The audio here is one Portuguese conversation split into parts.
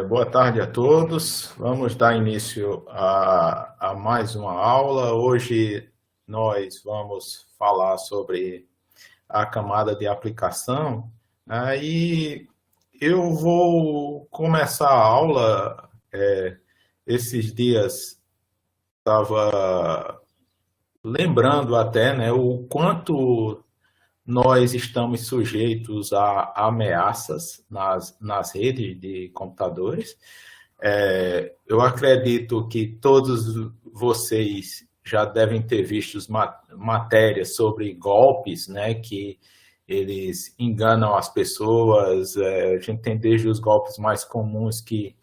Boa tarde a todos. Vamos dar início a mais uma aula. Hoje nós vamos falar sobre a camada de aplicação. Aí eu vou começar a aula. Esses dias estava lembrando até, né, o quanto nós estamos sujeitos a ameaças nas redes de computadores. Eu acredito que todos vocês já devem ter visto matérias sobre golpes, né, que eles enganam as pessoas. A gente tem desde os golpes mais comuns que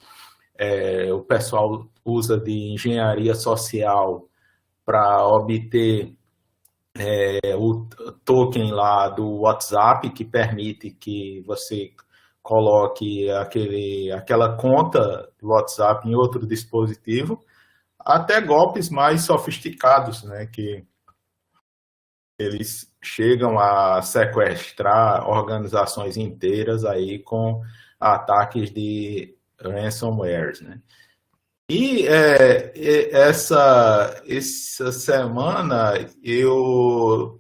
o pessoal usa de engenharia social para obter o token lá do WhatsApp, que permite que você coloque aquela conta do WhatsApp em outro dispositivo, até golpes mais sofisticados, né, que eles chegam a sequestrar organizações inteiras aí com ataques de ransomware, né? Essa semana eu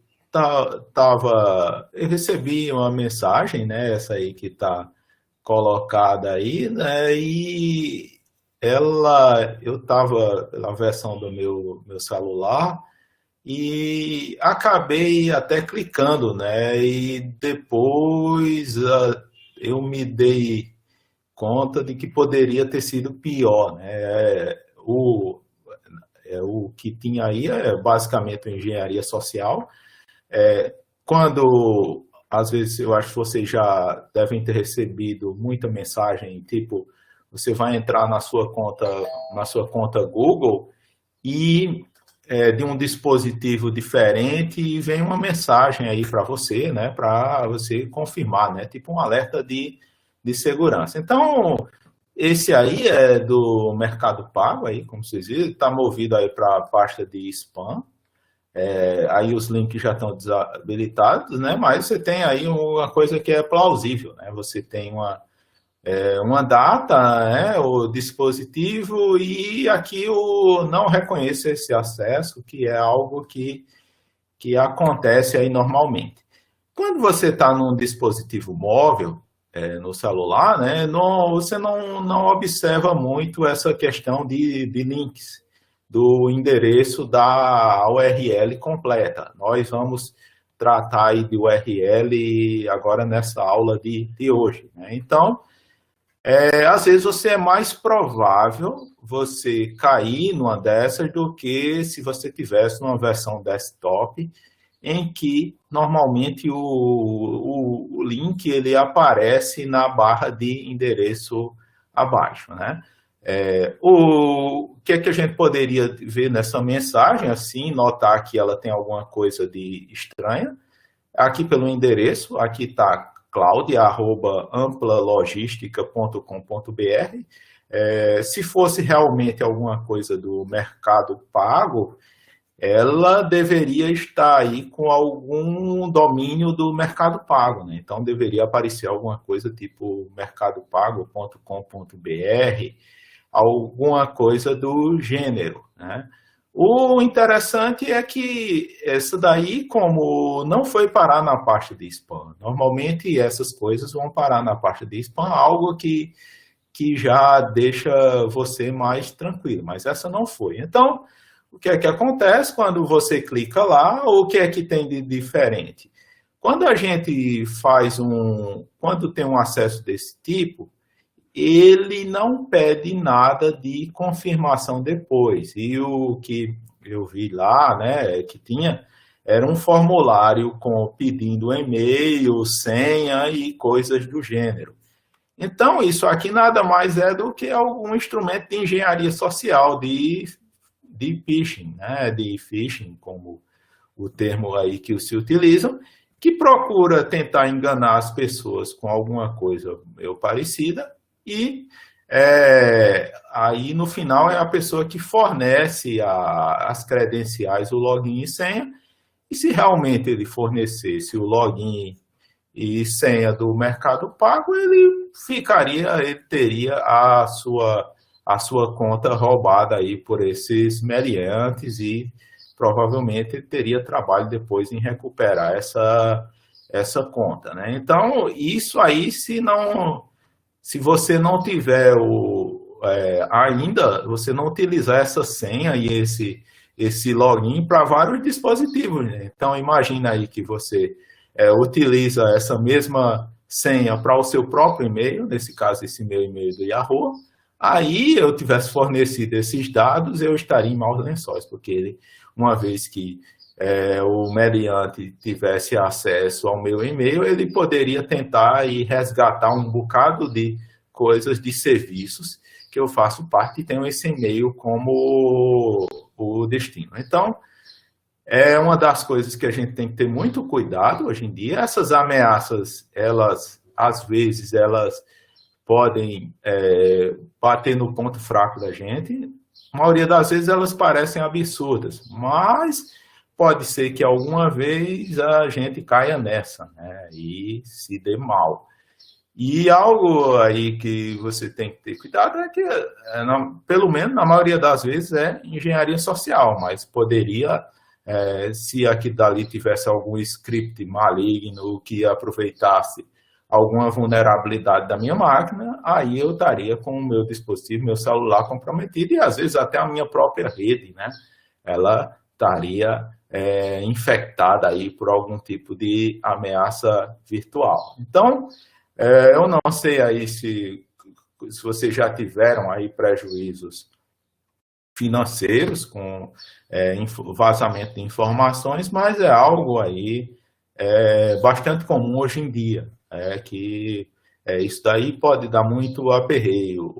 recebi uma mensagem, né, essa aí que está colocada aí, né, e eu estava na versão do meu celular e acabei até clicando, né, e depois eu me dei conta de que poderia ter sido pior, né? O que tinha aí é basicamente uma engenharia social. Quando, às vezes, eu acho que vocês já devem ter recebido muita mensagem, tipo, você vai entrar na sua conta Google e de um dispositivo diferente e vem uma mensagem aí para você, né? Para você confirmar, né? Tipo um alerta de segurança. Então, esse aí é do Mercado Pago, aí, como vocês viram, está movido aí para a pasta de spam. Aí os links já estão desabilitados, né? Mas você tem aí uma coisa que é plausível, né? Você tem uma data, né? O dispositivo, e aqui o não reconhece esse acesso, que é algo que acontece aí normalmente. Quando você está num dispositivo móvel, no celular, né, você não observa muito essa questão de links do endereço da URL completa. Nós vamos tratar aí de URL agora nessa aula de hoje, né? Então, às vezes você é mais provável você cair numa dessas do que se você tivesse numa versão desktop em que normalmente o link ele aparece na barra de endereço abaixo, né? O que é que a gente poderia ver nessa mensagem, assim, notar que ela tem alguma coisa de estranha? Aqui pelo endereço, aqui está claudia@amplalogistica.com.br. Se fosse realmente alguma coisa do Mercado Pago, ela deveria estar aí com algum domínio do Mercado Pago, né? Então deveria aparecer alguma coisa tipo mercadopago.com.br, alguma coisa do gênero, né? O interessante é que essa daí, como não foi parar na parte de spam, normalmente essas coisas vão parar na parte de spam, algo que já deixa você mais tranquilo, mas essa não foi. Então, o que é que acontece quando você clica lá? O que é que tem de diferente? Quando a gente quando tem um acesso desse tipo, ele não pede nada de confirmação depois. E o que eu vi lá, né, que tinha, era um formulário pedindo e-mail, senha e coisas do gênero. Então, isso aqui nada mais é do que algum instrumento de engenharia social, de phishing, né? De phishing, como o termo aí que se utilizam, que procura tentar enganar as pessoas com alguma coisa meio parecida e aí no final é a pessoa que fornece as credenciais, o login e senha, e se realmente ele fornecesse o login e senha do Mercado Pago, ele ele teria a sua conta roubada aí por esses meliantes e provavelmente ele teria trabalho depois em recuperar essa conta, né? Então, isso aí, se você não tiver ainda, você não utilizar essa senha e esse login para vários dispositivos, né? Então, imagina aí que você utiliza essa mesma senha para o seu próprio e-mail, nesse caso, esse meu e-mail do Yahoo. Aí, eu tivesse fornecido esses dados, eu estaria em maus lençóis, porque uma vez que o meliante tivesse acesso ao meu e-mail, ele poderia tentar e resgatar um bocado de coisas, de serviços que eu faço parte e tenho esse e-mail como o destino. Então, é uma das coisas que a gente tem que ter muito cuidado hoje em dia. Essas ameaças, às vezes, elas podem bater no ponto fraco da gente. A maioria das vezes elas parecem absurdas, mas pode ser que alguma vez a gente caia nessa, né, e se dê mal. E algo aí que você tem que ter cuidado é que, pelo menos na maioria das vezes, é engenharia social, mas poderia, se aqui dali tivesse algum script maligno que aproveitasse alguma vulnerabilidade da minha máquina, aí eu estaria com o meu dispositivo, meu celular comprometido, e às vezes até a minha própria rede, né? Ela estaria infectada aí por algum tipo de ameaça virtual. Então, eu não sei aí se vocês já tiveram aí prejuízos financeiros com vazamento de informações, mas é algo aí bastante comum hoje em dia, que isso daí pode dar muito aperreio.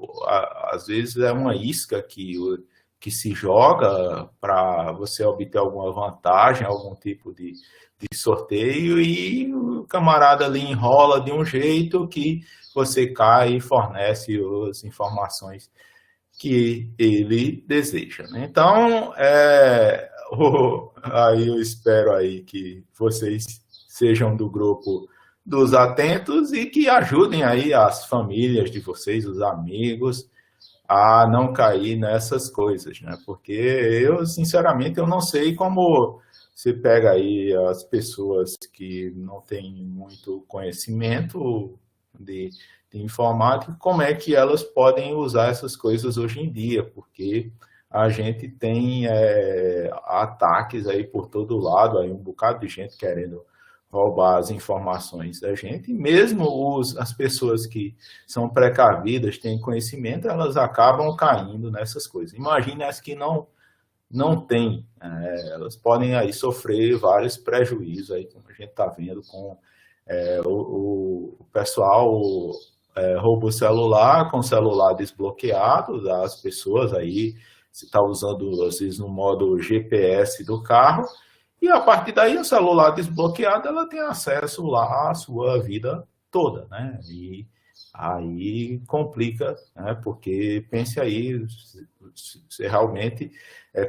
Às vezes é uma isca que se joga para você obter alguma vantagem, algum tipo de sorteio, e o camarada ali enrola de um jeito que você cai e fornece as informações que ele deseja, né? Então, aí eu espero aí que vocês sejam do grupo dos atentos e que ajudem aí as famílias de vocês, os amigos, a não cair nessas coisas, né? Porque eu, sinceramente, eu não sei como você pega aí as pessoas que não têm muito conhecimento de informática, como é que elas podem usar essas coisas hoje em dia, porque a gente tem ataques aí por todo lado, aí um bocado de gente querendo roubar as informações da gente, e mesmo as pessoas que são precavidas, têm conhecimento, elas acabam caindo nessas coisas. Imagine as que não têm, elas podem aí sofrer vários prejuízos, aí, como a gente está vendo com o pessoal rouba o celular, com o celular desbloqueado, as pessoas aí, se está usando, às vezes, no modo GPS do carro, e a partir daí, o celular desbloqueado, ela tem acesso lá à sua vida toda, né? E aí complica, né? Porque pense aí, se realmente,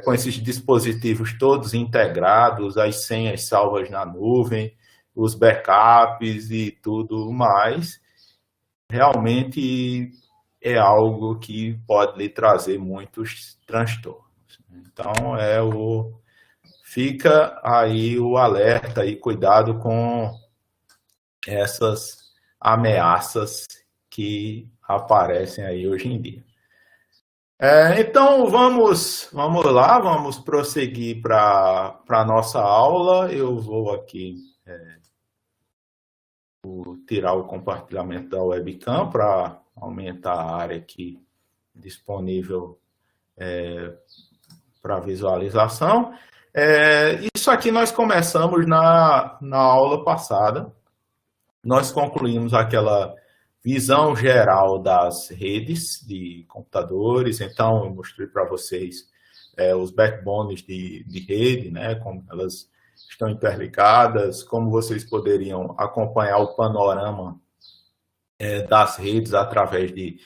com esses dispositivos todos integrados, as senhas salvas na nuvem, os backups e tudo mais, realmente é algo que pode lhe trazer muitos transtornos. Então, fica aí o alerta e cuidado com essas ameaças que aparecem aí hoje em dia. Então, vamos lá, vamos prosseguir para a nossa aula. Eu vou aqui tirar o compartilhamento da webcam para aumentar a área aqui disponível para visualização. Isso aqui nós começamos na aula passada. Nós concluímos aquela visão geral das redes de computadores. Então, eu mostrei para vocês os backbones de rede, né, como elas estão interligadas, como vocês poderiam acompanhar o panorama das redes através de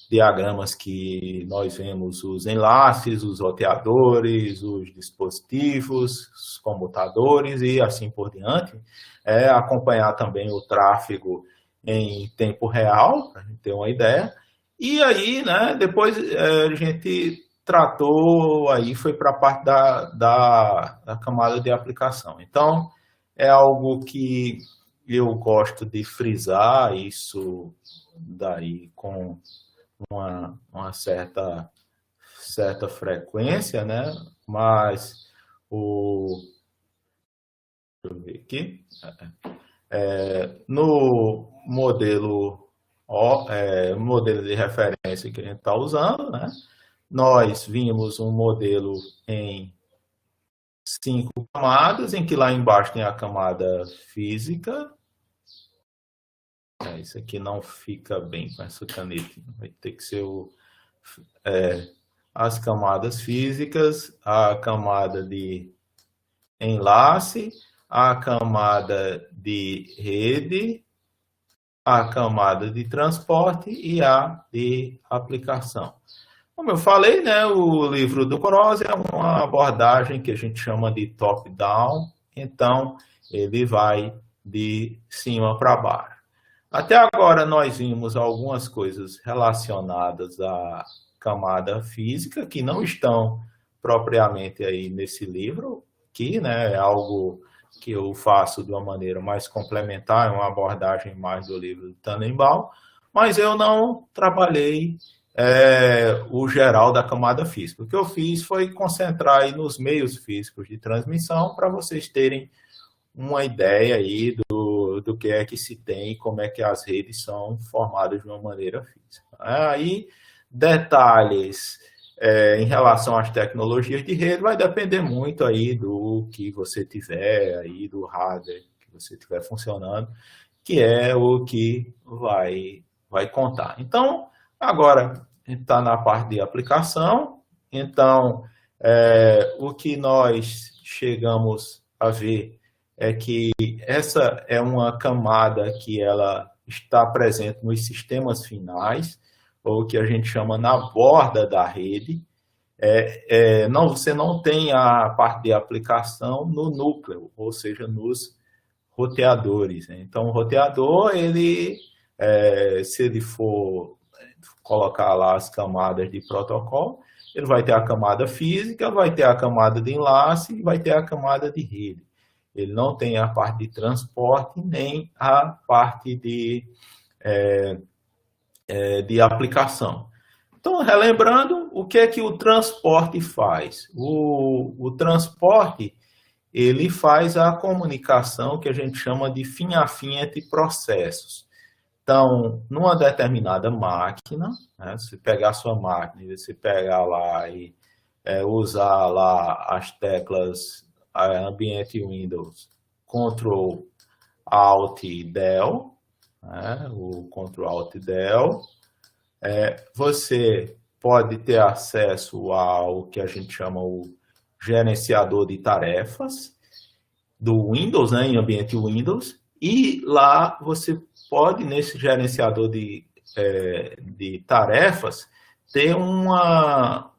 diagramas que nós vemos os enlaces, os roteadores, os dispositivos, os comutadores e assim por diante. Acompanhar também o tráfego em tempo real, para a gente ter uma ideia. E aí, né, depois a gente tratou, aí foi para a parte da camada de aplicação. Então, é algo que eu gosto de frisar isso daí com uma certa frequência, né? Mas deixa eu ver aqui, no modelo de referência que a gente está usando, né? Nós vimos um modelo em 5 camadas, em que lá embaixo tem a camada física. Isso aqui não fica bem com essa caneta, vai ter que ser as camadas físicas, a camada de enlace, a camada de rede, a camada de transporte e a de aplicação. Como eu falei, né, o livro do Cross é uma abordagem que a gente chama de top-down, então ele vai de cima para baixo. Até agora nós vimos algumas coisas relacionadas à camada física que não estão propriamente aí nesse livro, que, né, é algo que eu faço de uma maneira mais complementar, é uma abordagem mais do livro do Tannenbaum, mas eu não trabalhei o geral da camada física. O que eu fiz foi concentrar aí nos meios físicos de transmissão para vocês terem uma ideia aí do que é que se tem e como é que as redes são formadas de uma maneira física. Aí, detalhes em relação às tecnologias de rede vai depender muito aí do que você tiver aí, do hardware que você tiver funcionando, que é o que vai contar. Então, agora, a gente está na parte de aplicação. Então, o que nós chegamos a ver é que essa é uma camada que ela está presente nos sistemas finais, ou que a gente chama na borda da rede. Você não tem a parte de aplicação no núcleo, ou seja, nos roteadores, né? Então, o roteador, se ele for colocar lá as camadas de protocolo, ele vai ter a camada física, vai ter a camada de enlace e vai ter a camada de rede. Ele não tem a parte de transporte, nem a parte de aplicação. Então, relembrando, o que é que o transporte faz? O transporte, ele faz a comunicação que a gente chama de fim a fim entre processos. Então, numa determinada máquina, né, se pegar a sua máquina e você pegar lá e usar lá as teclas ambiente Windows, Ctrl Alt Del, né, o Ctrl Alt Del, você pode ter acesso ao que a gente chama o gerenciador de tarefas do Windows, né, em ambiente Windows, e lá você pode, nesse gerenciador de tarefas, ter uma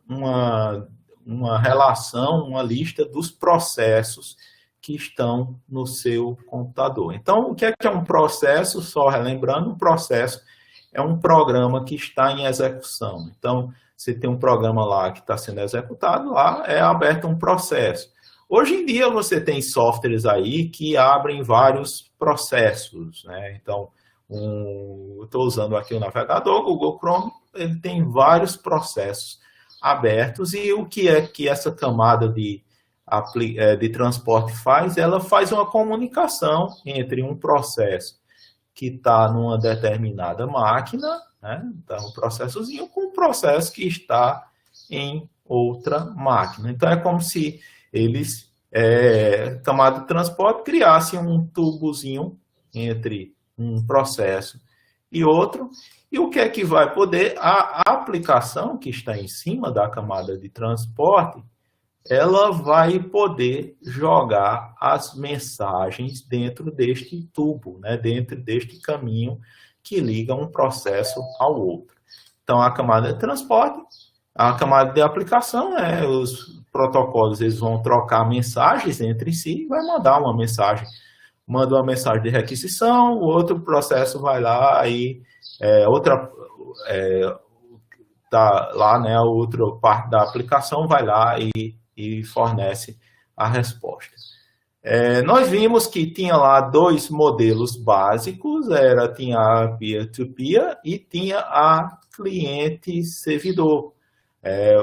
relação, uma lista dos processos que estão no seu computador. Então, o que é um processo? Só relembrando, um processo é um programa que está em execução. Então, você tem um programa lá que está sendo executado, lá é aberto um processo. Hoje em dia, você tem softwares aí que abrem vários processos, né? Então, eu estou usando aqui o navegador, o Google Chrome, ele tem vários processos abertos, e o que é que essa camada de transporte faz? Ela faz uma comunicação entre um processo que está numa determinada máquina, né? Então, um processozinho com um processo que está em outra máquina. Então, é como se eles, camada de transporte, criassem um tubozinho entre um processo e outro. E o que é que vai poder? A aplicação que está em cima da camada de transporte, ela vai poder jogar as mensagens dentro deste tubo, né? Dentro deste caminho que liga um processo ao outro. Então, a camada de transporte, a camada de aplicação, os protocolos eles vão trocar mensagens entre si e vai mandar uma mensagem manda uma mensagem de requisição, o outro processo vai lá e tá lá, né, a outra parte da aplicação vai lá e fornece a resposta. Nós vimos que tinha lá dois modelos básicos, tinha a peer-to-peer e tinha a cliente-servidor,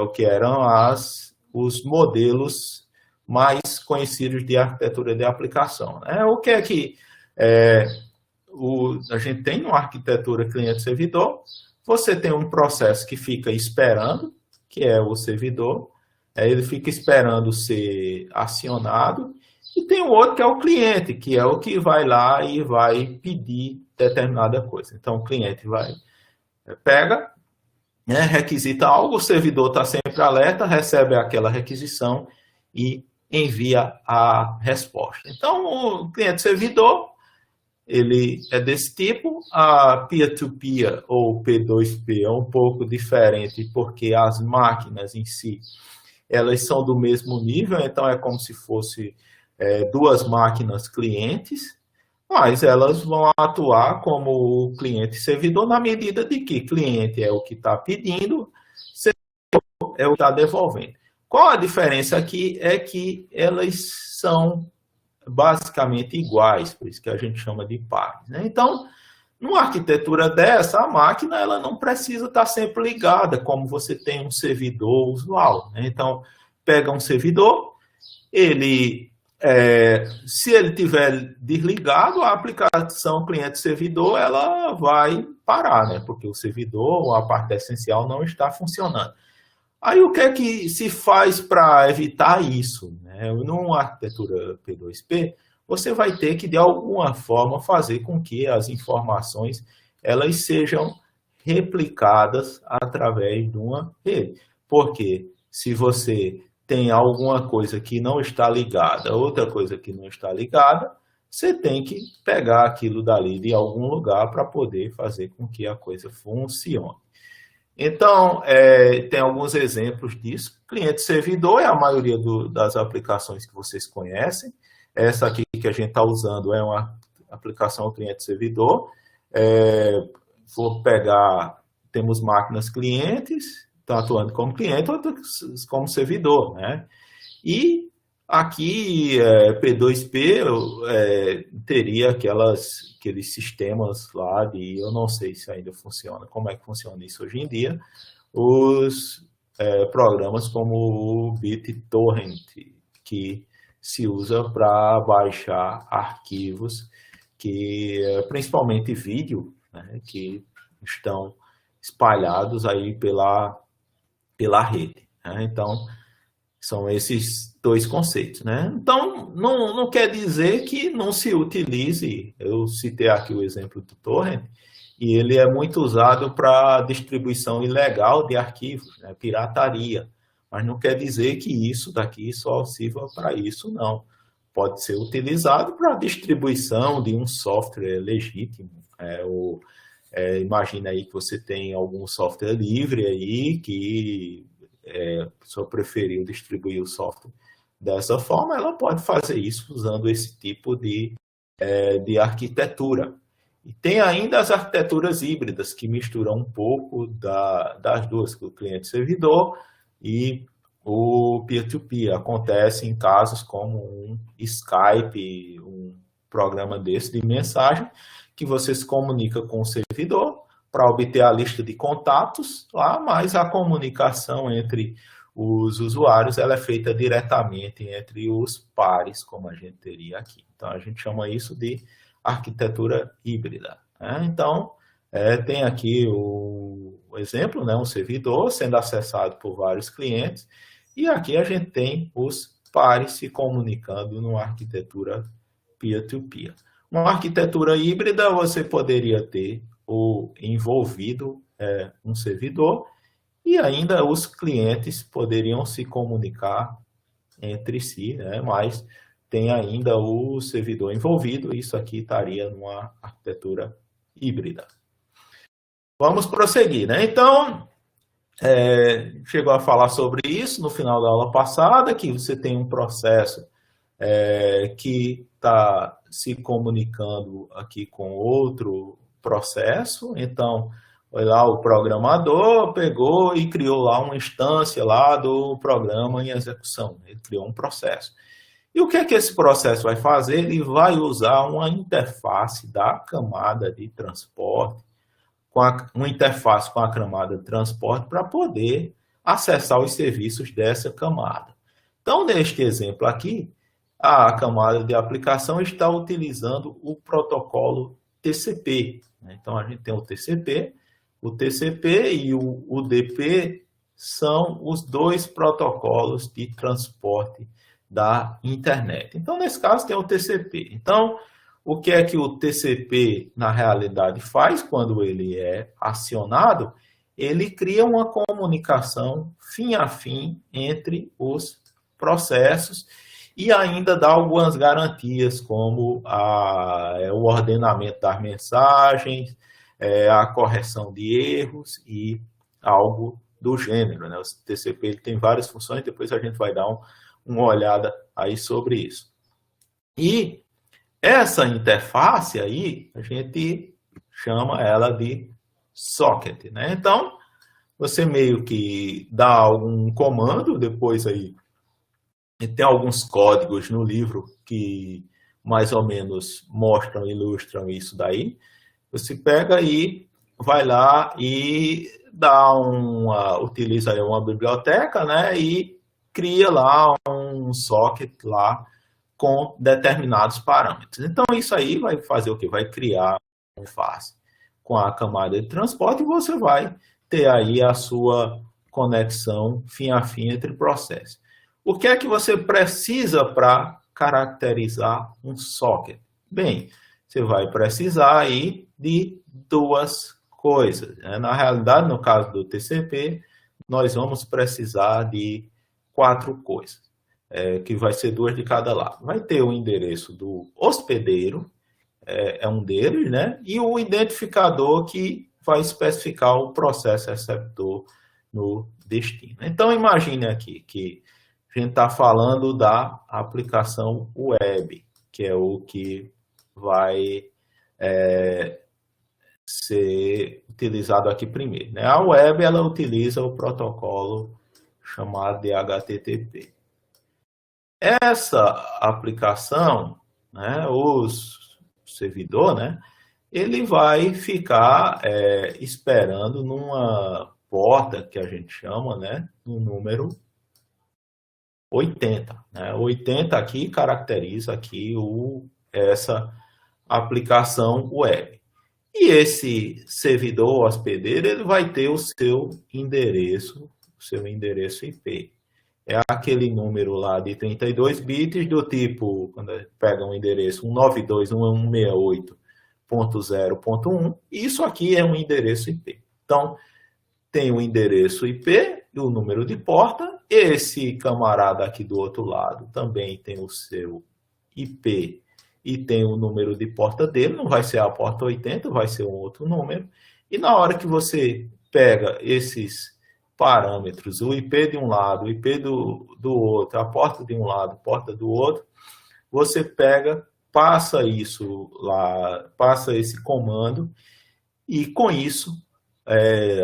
o que eram os modelos mais conhecidos de arquitetura de aplicação. O que é que a gente tem uma arquitetura cliente-servidor? Você tem um processo que fica esperando, que é o servidor, ele fica esperando ser acionado, e tem o outro que é o cliente, que é o que vai lá e vai pedir determinada coisa. Então, o cliente pega, né, requisita algo, o servidor está sempre alerta, recebe aquela requisição e envia a resposta. Então, o cliente-servidor, ele é desse tipo. A peer-to-peer ou P2P é um pouco diferente, porque as máquinas em si, elas são do mesmo nível, então é como se fosse duas máquinas clientes, mas elas vão atuar como o cliente-servidor na medida de que cliente é o que está pedindo, servidor é o que está devolvendo. Qual a diferença aqui? É que elas são basicamente iguais, por isso que a gente chama de pares, né? Então, numa arquitetura dessa, a máquina ela não precisa estar sempre ligada, como você tem um servidor usual, né? Então, pega um servidor, se ele tiver desligado, a aplicação cliente-servidor ela vai parar, né? Porque o servidor, a parte essencial, não está funcionando. Aí o que é que se faz para evitar isso, né? Numa arquitetura P2P, você vai ter que, de alguma forma, fazer com que as informações elas sejam replicadas através de uma rede. Porque se você tem alguma coisa que não está ligada, outra coisa que não está ligada, você tem que pegar aquilo dali de algum lugar para poder fazer com que a coisa funcione. Então, tem alguns exemplos disso. Cliente-servidor é a maioria das aplicações que vocês conhecem. Essa aqui que a gente está usando é uma aplicação cliente-servidor. Vou pegar, temos máquinas clientes, estão atuando como cliente, outras como servidor, né? E aqui, P2P, teria aqueles sistemas lá eu não sei se ainda funciona, como é que funciona isso hoje em dia, os programas como o BitTorrent, que se usa para baixar arquivos, principalmente vídeo, né, que estão espalhados aí pela rede, né? Então, são esses dois conceitos, né? Então, não quer dizer que não se utilize. Eu citei aqui o exemplo do torrent, e ele é muito usado para distribuição ilegal de arquivos, né? Pirataria. Mas não quer dizer que isso daqui só sirva para isso, não. Pode ser utilizado para distribuição de um software legítimo. Imagina aí que você tem algum software livre aí que a pessoa preferiu distribuir o software dessa forma, ela pode fazer isso usando esse tipo de arquitetura. E tem ainda as arquiteturas híbridas, que misturam um pouco das duas, o cliente-servidor e o peer-to-peer. Acontece em casos como um Skype, um programa desse de mensagem, que você se comunica com o servidor para obter a lista de contatos lá, mas a comunicação entre os usuários ela é feita diretamente entre os pares, como a gente teria aqui. Então, a gente chama isso de arquitetura híbrida, né? Então, tem aqui o exemplo, né? Um servidor sendo acessado por vários clientes, e aqui a gente tem os pares se comunicando numa arquitetura peer-to-peer. Uma arquitetura híbrida, você poderia ter o envolvido um servidor, e ainda os clientes poderiam se comunicar entre si, né? Mas tem ainda o servidor envolvido, isso aqui estaria numa arquitetura híbrida. Vamos prosseguir, né? Então, chegou a falar sobre isso no final da aula passada, que você tem um processo que está se comunicando aqui com outro processo. Então, foi lá o programador pegou e criou lá uma instância lá do programa em execução. Ele criou um processo. E o que é que esse processo vai fazer? Ele vai usar uma interface da camada de transporte, uma interface com a camada de transporte para poder acessar os serviços dessa camada. Então, neste exemplo aqui, a camada de aplicação está utilizando o protocolo TCP. Então, a gente tem o TCP e o UDP são os dois protocolos de transporte da internet. Então, nesse caso, tem o TCP. Então, o que é que o TCP, na realidade, faz quando ele é acionado? Ele cria uma comunicação fim a fim entre os processos e ainda dá algumas garantias, como o ordenamento das mensagens, a correção de erros e algo do gênero. Né? O TCP ele tem várias funções, depois a gente vai dar uma olhada aí sobre isso. E essa interface aí, a gente chama ela de socket, né? Então, você meio que dá algum comando, depois aí tem alguns códigos no livro que mais ou menos mostram, ilustram isso daí. Você pega e vai lá e utiliza aí uma biblioteca, né? E cria lá um socket lá com determinados parâmetros. Então, isso aí vai fazer o quê? Vai criar uma interface com a camada de transporte e você vai ter aí a sua conexão fim a fim entre processos. O que é que você precisa para caracterizar um socket? Bem, você vai precisar aí de duas coisas. Né? Na realidade, no caso do TCP, nós vamos precisar de 4 coisas, que vai ser 2 de cada lado. Vai ter o endereço do hospedeiro, é um deles, né? E o identificador que vai especificar o processo receptor no destino. Então, imagine aqui que a gente está falando da aplicação web, que é o que vai ser utilizado aqui primeiro. Né? A web ela utiliza o protocolo chamado de HTTP. Essa aplicação, né, o servidor, né, ele vai ficar esperando numa porta que a gente chama, né, no número 80. Né? 80 aqui caracteriza aqui essa aplicação web. E esse servidor hospedeiro ele vai ter o seu endereço IP. É aquele número lá de 32 bits do tipo, quando pega um endereço 192.168.0.1, isso aqui é um endereço IP. Então, tem o endereço IP e o número de porta. Esse camarada aqui do outro lado também tem o seu IP e tem o número de porta dele, não vai ser a porta 80, vai ser um outro número. E na hora que você pega esses parâmetros, o IP de um lado, o IP do outro, a porta de um lado, a porta do outro, você pega, passa isso lá, passa esse comando e com isso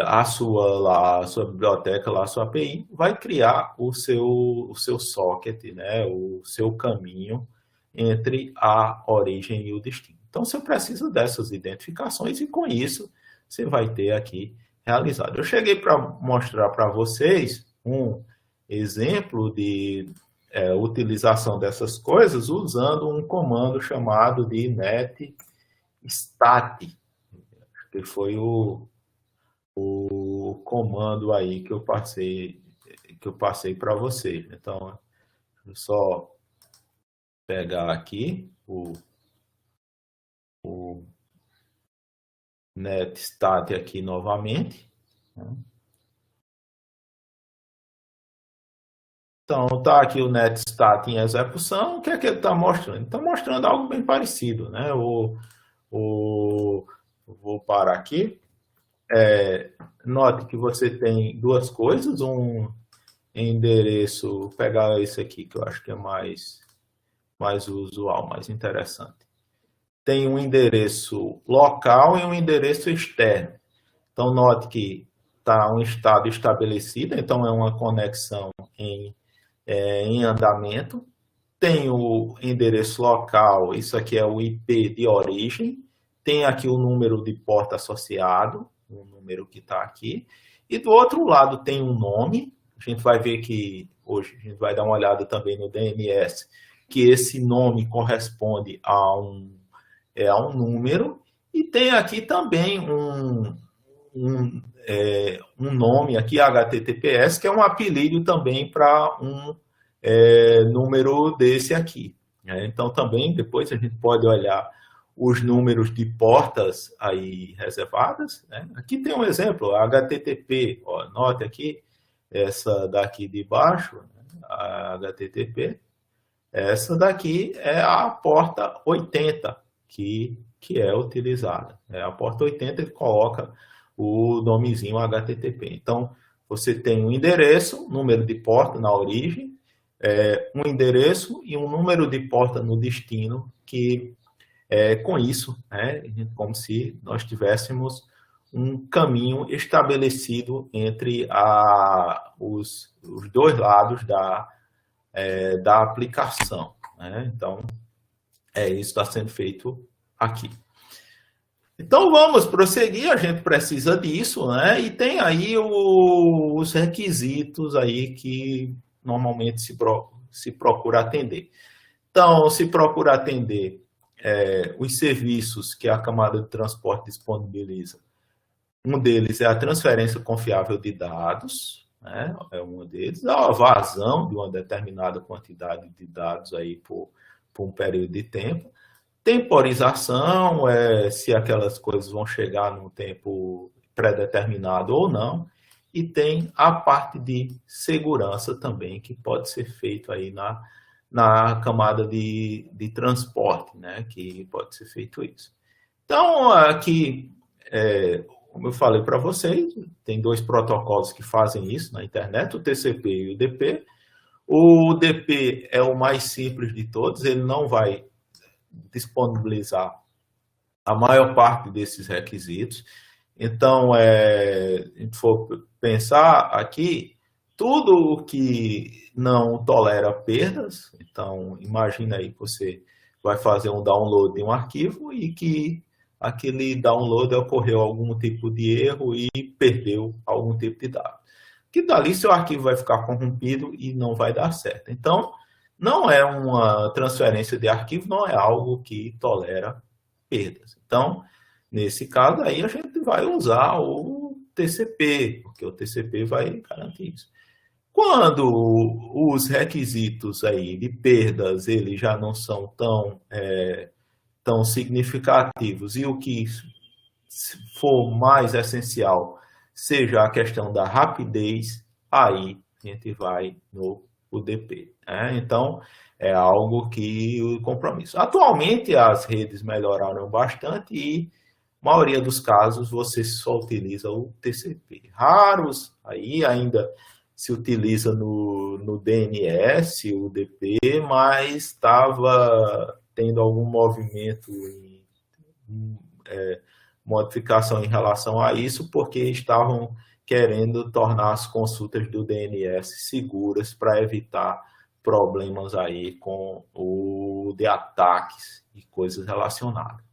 a sua biblioteca, a sua API, vai criar o seu socket, né, o seu caminho entre a origem e o destino. Então, você precisa dessas identificações e com isso você vai ter aqui realizado. Eu cheguei para mostrar para vocês um exemplo de utilização dessas coisas usando um comando chamado de netstat, que foi o comando aí que eu passei para vocês. Então, deixa eu só pegar aqui o netstat aqui novamente. Então, está aqui o netstat em execução. O que é que ele está mostrando? Está mostrando algo bem parecido, né? Vou parar aqui. Note que você tem duas coisas, um endereço, vou pegar esse aqui que eu acho que é mais usual, mais interessante. tem um endereço local e um endereço externo. Então, note que está um estado estabelecido, então é uma conexão em andamento. Tem o endereço local, isso aqui é o IP de origem. Tem aqui o número de porta associado, o número que está aqui. E do outro lado tem um nome. A gente vai ver que hoje a gente vai dar uma olhada também no DNS, que esse nome corresponde a um número. E tem aqui também um nome aqui, HTTPS, que é um apelido também para um número desse aqui. Então, também, depois a gente pode olhar os números de portas aí reservadas. Aqui tem um exemplo, HTTP, note aqui, essa daqui de baixo, a HTTP, essa daqui é a porta 80, que é utilizada. A porta 80 ele coloca o nomezinho HTTP. Então, você tem um endereço, número de porta na origem, um endereço e um número de porta no destino, que com isso, como se nós tivéssemos um caminho estabelecido entre os dois lados da aplicação. Então, isso está sendo feito aqui. Então, vamos prosseguir, a gente precisa disso, e tem aí os requisitos aí que normalmente se procura atender. Então, se procura atender os serviços que a camada de transporte disponibiliza. Um deles é a transferência confiável de dados, é um deles, a vazão de uma determinada quantidade de dados aí por um período de tempo. Temporização, se aquelas coisas vão chegar num tempo pré-determinado ou não. E tem a parte de segurança também, que pode ser feito aí na camada de transporte, que pode ser feito isso. Então, aqui, como eu falei para vocês, tem dois protocolos que fazem isso na internet, o TCP e o UDP. O UDP é o mais simples de todos, ele não vai disponibilizar a maior parte desses requisitos. Então, se a gente for pensar aqui, tudo o que não tolera perdas, então imagina aí que você vai fazer um download de um arquivo e que aquele download ocorreu algum tipo de erro e perdeu algum tipo de dado. Que dali seu arquivo vai ficar corrompido e não vai dar certo. Então, não é uma transferência de arquivo, não é algo que tolera perdas. Então, nesse caso aí, a gente vai usar o TCP, porque o TCP vai garantir isso. Quando os requisitos aí de perdas eles já não são tão significativos e o que for mais essencial seja a questão da rapidez, aí a gente vai no UDP. Então, é algo que o compromisso. Atualmente, as redes melhoraram bastante e, na maioria dos casos, você só utiliza o TCP. Raros, aí ainda se utiliza no DNS, o UDP, mas estava tendo algum movimento modificação em relação a isso, porque estavam querendo tornar as consultas do DNS seguras para evitar problemas aí com o de ataques e coisas relacionadas,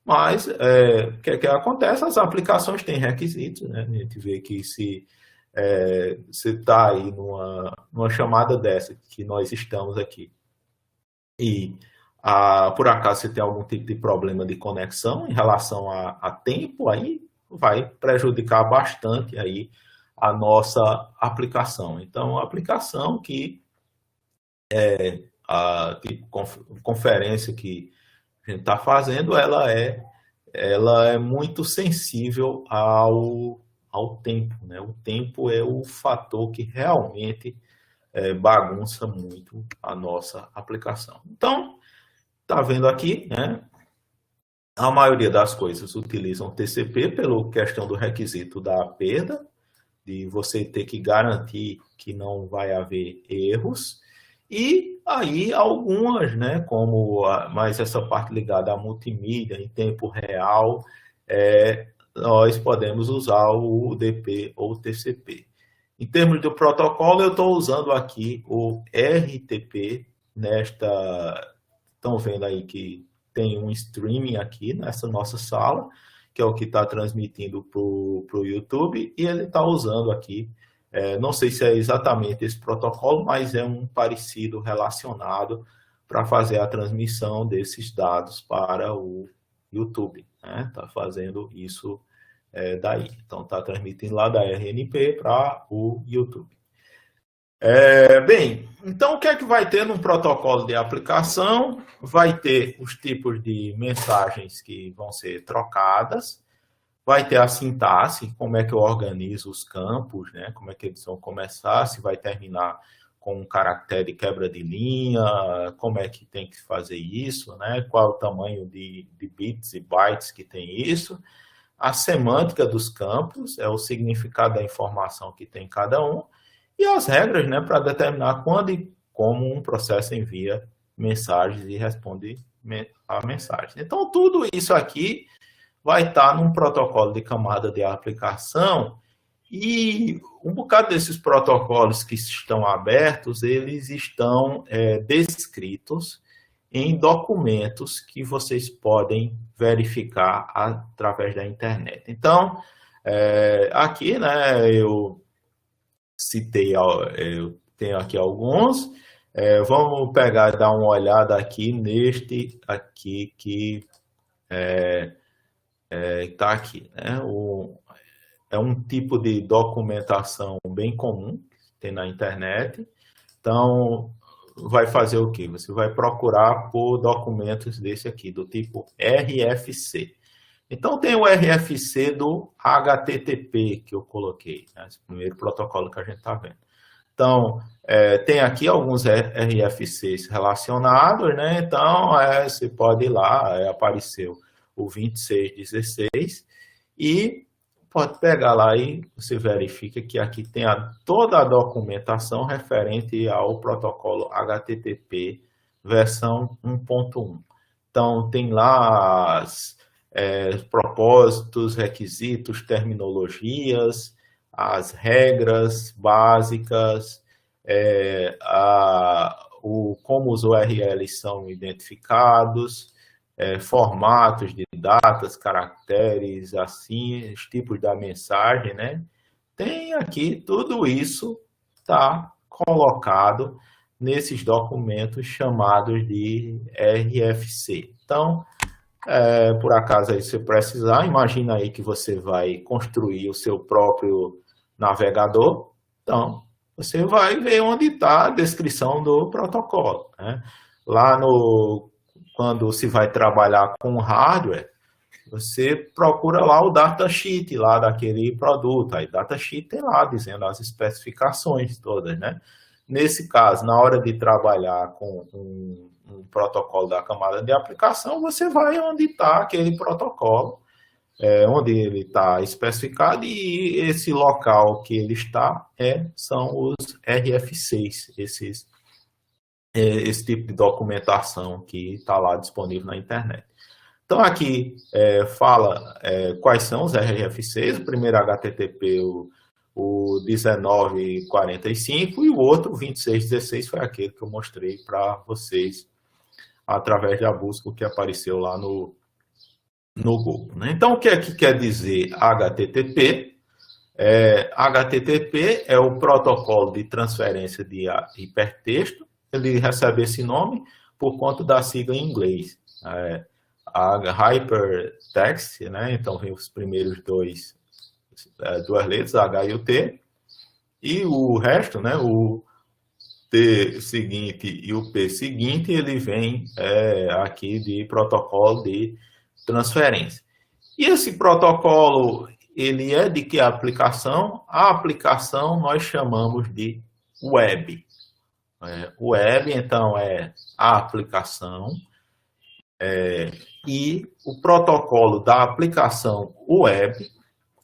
Mas, o que acontece? As aplicações têm requisitos, A gente vê que se você está aí numa chamada dessa, que nós estamos aqui, e por acaso você tem algum tipo de problema de conexão em relação a tempo, aí vai prejudicar bastante aí a nossa aplicação. Então, a aplicação que a tipo, conferência que a gente está fazendo, ela é muito sensível ao tempo, O tempo é o fator que realmente bagunça muito a nossa aplicação. Então, está vendo aqui, a maioria das coisas utilizam TCP pela questão do requisito da perda, de você ter que garantir que não vai haver erros. E aí algumas, né, como mais essa parte ligada à multimídia em tempo real, nós podemos usar o UDP ou o TCP. Em termos do protocolo, eu estou usando aqui o RTP estão vendo aí que tem um streaming aqui nessa nossa sala, que é o que está transmitindo para o YouTube, e ele está usando aqui, não sei se é exatamente esse protocolo, mas é um parecido relacionado para fazer a transmissão desses dados para o YouTube. Está fazendo isso daí. Então, está transmitindo lá da RNP para o YouTube. Bem, então o que é que vai ter num protocolo de aplicação? Vai ter os tipos de mensagens que vão ser trocadas, vai ter a sintaxe, como é que eu organizo os campos, né? Como é que eles vão começar, se vai terminar com um caractere de quebra de linha, como é que tem que fazer isso, né? Qual é o tamanho de bits e bytes que tem isso. A semântica dos campos, é o significado da informação que tem cada um, e as regras, né, para determinar quando e como um processo envia mensagens e responde a mensagem. Então, tudo isso aqui vai estar num protocolo de camada de aplicação, e um bocado desses protocolos que estão abertos, eles estão descritos em documentos que vocês podem verificar através da internet. Então, aqui, né, eu citei, eu tenho aqui alguns. Vamos pegar e dar uma olhada aqui neste aqui que está aqui, né? É um tipo de documentação bem comum que tem na internet. Então, vai fazer o quê? Você vai procurar por documentos desse aqui, do tipo RFC. Então, tem o RFC do HTTP que eu coloquei, né? Esse primeiro protocolo que a gente está vendo. Então, tem aqui alguns RFCs relacionados, né? Então, você pode ir lá, apareceu o 2616, e pode pegar lá e você verifica que aqui tem toda a documentação referente ao protocolo HTTP versão 1.1. Então, tem lá propósitos, requisitos, terminologias, as regras básicas, como os URLs são identificados, formatos de datas, caracteres, assim, os tipos da mensagem, né? Tem aqui, tudo isso está colocado nesses documentos chamados de RFC. Então, por acaso aí você precisar, imagina aí que você vai construir o seu próprio navegador, então você vai ver onde está a descrição do protocolo, né? Lá quando se vai trabalhar com hardware, você procura lá o datasheet lá daquele produto, aí datasheet tem lá dizendo as especificações todas, né? Nesse caso, na hora de trabalhar com um protocolo da camada de aplicação, você vai onde está aquele protocolo, onde ele está especificado, e esse local que ele está são os RFCs, esse tipo de documentação que está lá disponível na internet. Então, aqui fala quais são os RFCs, o primeiro HTTP, o 1945, e o outro, o 2616, foi aquele que eu mostrei para vocês através da busca que apareceu lá no Google, né? Então, o que é que quer dizer HTTP? HTTP é o protocolo de transferência de hipertexto. Ele recebe esse nome por conta da sigla em inglês. Hypertext, né? Então, vem os primeiros duas letras, H e o T, e o resto, né? O T seguinte e o P seguinte, ele vem aqui de protocolo de transferência. E esse protocolo, ele é de que aplicação? A aplicação nós chamamos de web. Web, então, é a aplicação, e o protocolo da aplicação web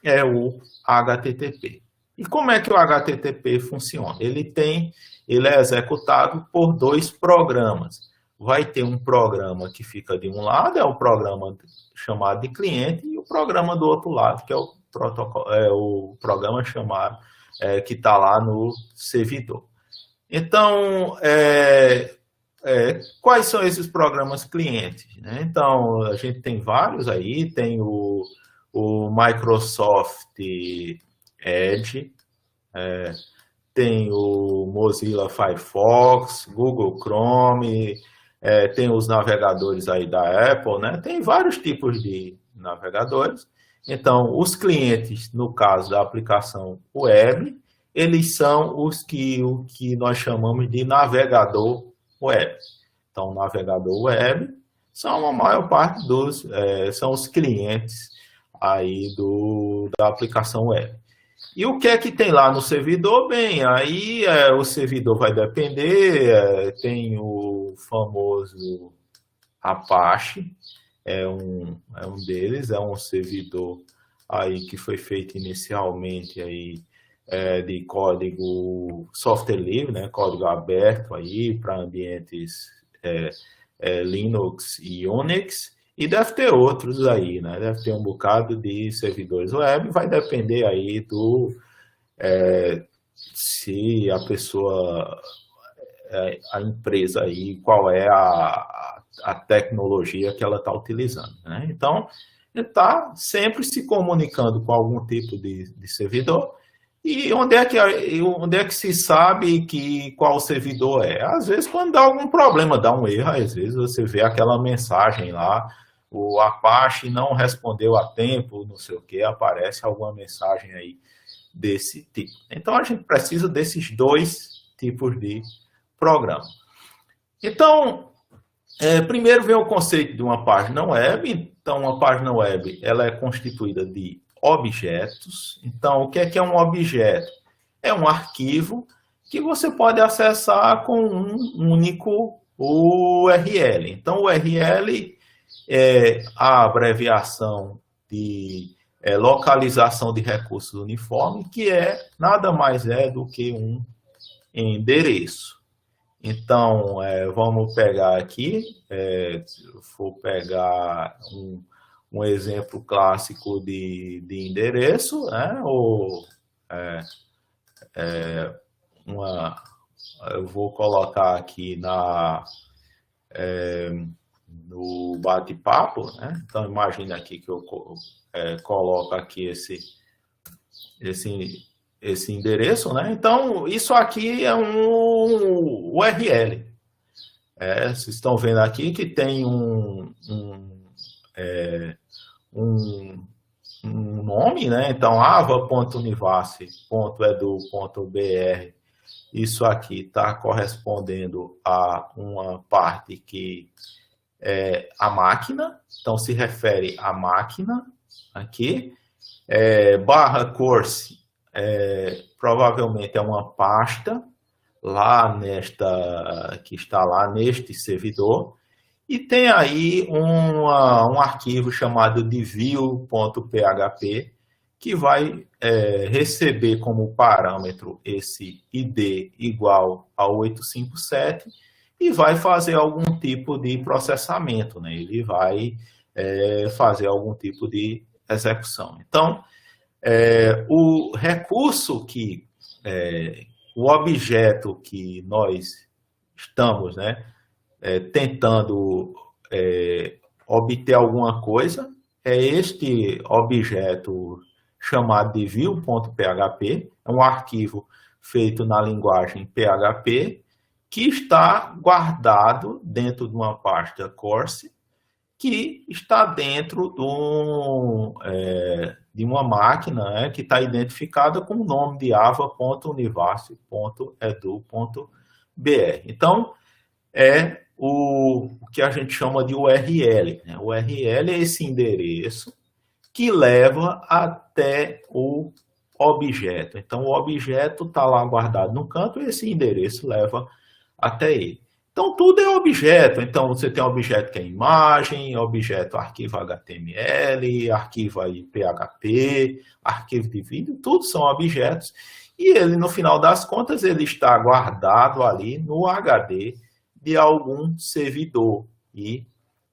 é o HTTP. E como é que o HTTP funciona? Ele é executado por dois programas. Vai ter um programa que fica de um lado, é o programa chamado de cliente, e o programa do outro lado, que é o programa chamado, que está lá no servidor. Então, quais são esses programas clientes? Né? Então, a gente tem vários aí, tem o Microsoft Edge, tem o Mozilla Firefox, Google Chrome, tem os navegadores aí da Apple, né? Tem vários tipos de navegadores. Então, os clientes, no caso da aplicação web, eles são o que nós chamamos de navegador web. Então, o navegador web são a maior parte são os clientes aí da aplicação web. E o que é que tem lá no servidor? Bem, aí o servidor vai depender, tem o famoso Apache, é um deles, é um servidor aí que foi feito inicialmente aí, de código software livre, né, código aberto aí para ambientes Linux e Unix, e deve ter outros aí, né? Deve ter um bocado de servidores web, vai depender aí se a pessoa, a empresa aí, qual é a tecnologia que ela está utilizando, né? Então, ele está sempre se comunicando com algum tipo de servidor. E onde é que se sabe qual servidor é? Às vezes, quando dá algum problema, dá um erro, às vezes você vê aquela mensagem lá, o Apache não respondeu a tempo, não sei o que, aparece alguma mensagem aí desse tipo. Então, a gente precisa desses dois tipos de programa. Então, primeiro vem o conceito de uma página web. Então, uma página web ela é constituída de objetos. Então, o que é um objeto? É um arquivo que você pode acessar com um único URL. Então, o URL é a abreviação de localização de recursos uniforme, que nada mais do que um endereço. Então, vamos pegar aqui, vou pegar um exemplo clássico de endereço, né? Eu vou colocar aqui no bate-papo, né? Então, imagine aqui que eu coloco aqui esse endereço, né? Então, isso aqui é um URL. Vocês estão vendo aqui que tem um nome, né? Então, ava.univace.edu.br. Isso aqui está correspondendo a uma parte que é a máquina. Então, se refere à máquina aqui. /course provavelmente é uma pasta lá que está lá neste servidor. E tem aí um arquivo chamado de view.php, que vai receber como parâmetro esse ID igual a 857 e vai fazer algum tipo de processamento, né? Ele vai fazer algum tipo de execução. Então, o recurso o objeto que nós estamos, né, tentando obter alguma coisa, é este objeto chamado de view.php, é um arquivo feito na linguagem PHP, que está guardado dentro de uma pasta Course, que está dentro de uma máquina, né, que está identificada com o nome de ava.univace.edu.br. Então, é o que a gente chama de URL. Né? O URL é esse endereço que leva até o objeto. Então, o objeto está lá guardado no canto e esse endereço leva até ele. Então, tudo é objeto. Então, você tem objeto que é imagem, objeto arquivo HTML, arquivo aí PHP, arquivo de vídeo, tudo são objetos. E ele, no final das contas, ele está guardado ali no HD de algum servidor. E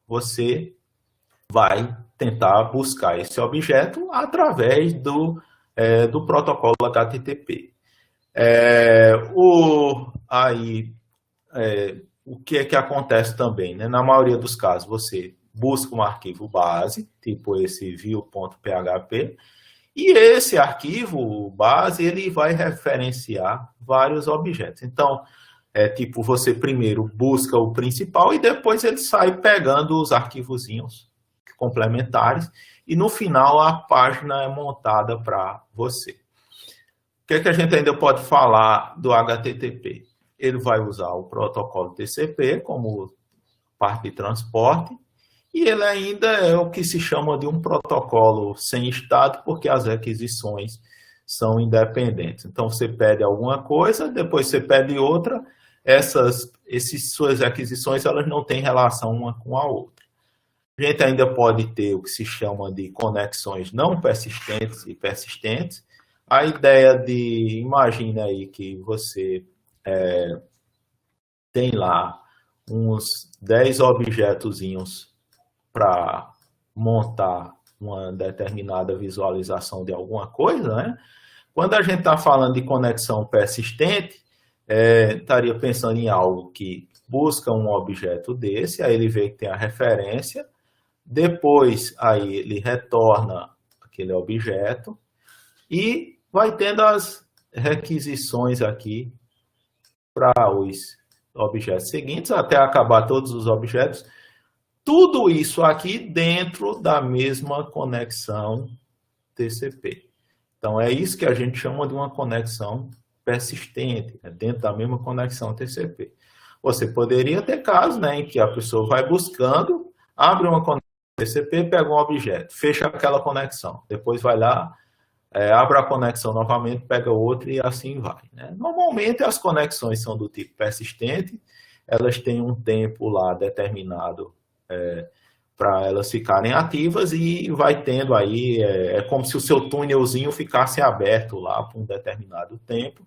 você vai tentar buscar esse objeto através do protocolo HTTP. O que é que acontece também, né? Na maioria dos casos, você busca um arquivo base, tipo esse view.php, e esse arquivo base ele vai referenciar vários objetos. Então, tipo, você primeiro busca o principal e depois ele sai pegando os arquivozinhos complementares e no final a página é montada para você. O que é que a gente ainda pode falar do HTTP? Ele vai usar o protocolo TCP como parte de transporte e ele ainda é o que se chama de um protocolo sem estado, porque as requisições são independentes. Então, você pede alguma coisa, depois você pede outra, essas suas requisições elas não têm relação uma com a outra. A gente ainda pode ter o que se chama de conexões não persistentes e persistentes. A ideia de, imagina aí que você tem lá uns 10 objetozinhos para montar uma determinada visualização de alguma coisa, né? Quando a gente está falando de conexão persistente, estaria pensando em algo que busca um objeto desse, aí ele vê que tem a referência, depois aí ele retorna aquele objeto e vai tendo as requisições aqui para os objetos seguintes, até acabar todos os objetos. Tudo isso aqui dentro da mesma conexão TCP. Então, é isso que a gente chama de uma conexão persistente, dentro da mesma conexão TCP. Você poderia ter casos, né, em que a pessoa vai buscando, abre uma conexão TCP, pega um objeto, fecha aquela conexão, depois vai lá, abre a conexão novamente, pega outra e assim vai, né? Normalmente as conexões são do tipo persistente, elas têm um tempo lá determinado para elas ficarem ativas e vai tendo aí, é como se o seu túnelzinho ficasse aberto lá por um determinado tempo,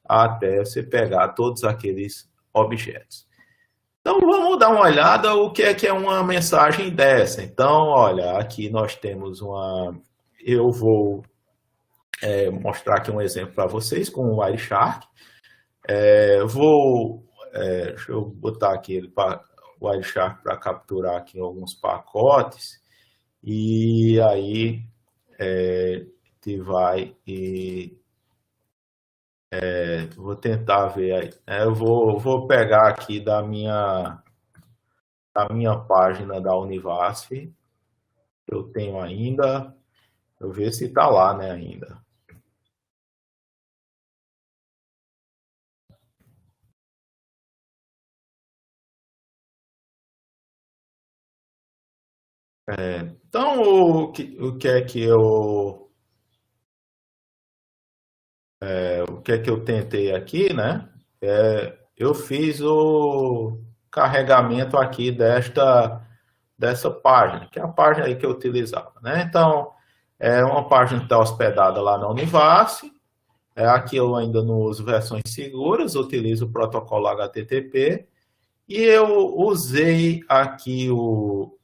até você pegar todos aqueles objetos. Então, vamos dar uma olhada o que é uma mensagem dessa. Então, olha, aqui nós temos eu vou mostrar aqui um exemplo para vocês com o Wireshark. Deixa eu botar aqui o Wireshark para capturar aqui alguns pacotes. E aí, te vai e... vou tentar ver aí. Eu vou pegar aqui da minha página da Univasf, que eu tenho ainda. Eu ver se está lá, né, ainda. Então, o que é que eu tentei aqui, né? Eu fiz o carregamento aqui dessa página, que é a página aí que eu utilizava, né? Então, é uma página que está hospedada lá na Univasf. Aqui eu ainda não uso versões seguras, utilizo o protocolo HTTP. E eu usei aqui o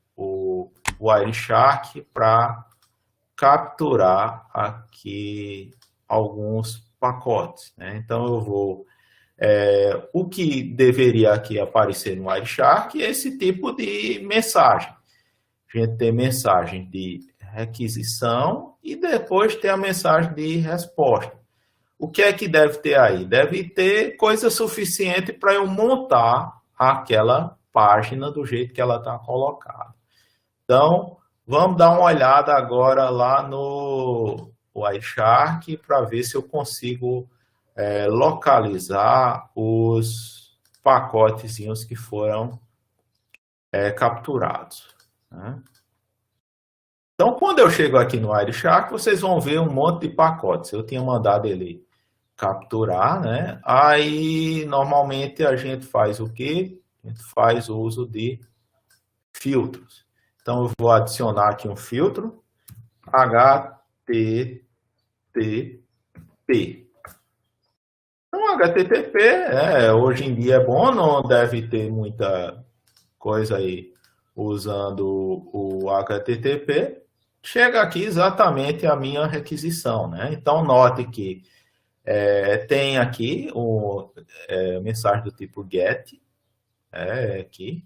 Wireshark para capturar aqui alguns pacotes, né? Então, eu vou... o que deveria aqui aparecer no Wireshark é esse tipo de mensagem. A gente tem mensagem de requisição e depois tem a mensagem de resposta. O que é que deve ter aí? Deve ter coisa suficiente para eu montar aquela página do jeito que ela está colocada. Então, vamos dar uma olhada agora lá no Wireshark para ver se eu consigo localizar os pacotezinhos que foram capturados, né? Então, quando eu chego aqui no Wireshark, vocês vão ver um monte de pacotes. Eu tinha mandado ele capturar, né? Aí, normalmente, a gente faz o quê? a gente faz uso de filtros. Então, eu vou adicionar aqui um filtro, HTTP. Então, HTTP, hoje em dia é bom, não deve ter muita coisa aí usando o HTTP. Chega aqui exatamente a minha requisição, né? Então, note que tem aqui mensagem do tipo GET, aqui,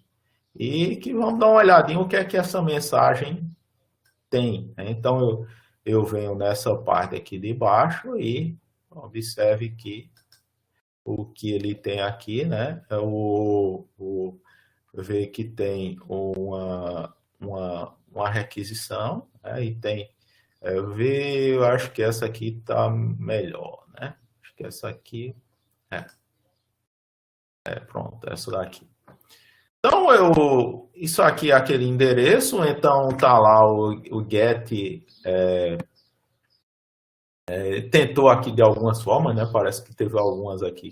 e que vamos dar uma olhadinha o que é que essa mensagem tem, né? Então, eu venho nessa parte aqui de baixo e observe que o que ele tem aqui, né? Vê que tem uma requisição, né? E tem, eu acho que essa aqui está melhor, né? Acho que essa aqui, pronto, essa daqui. Então, isso aqui é aquele endereço, então tá lá o get, tentou aqui de algumas formas, né? Parece que teve algumas aqui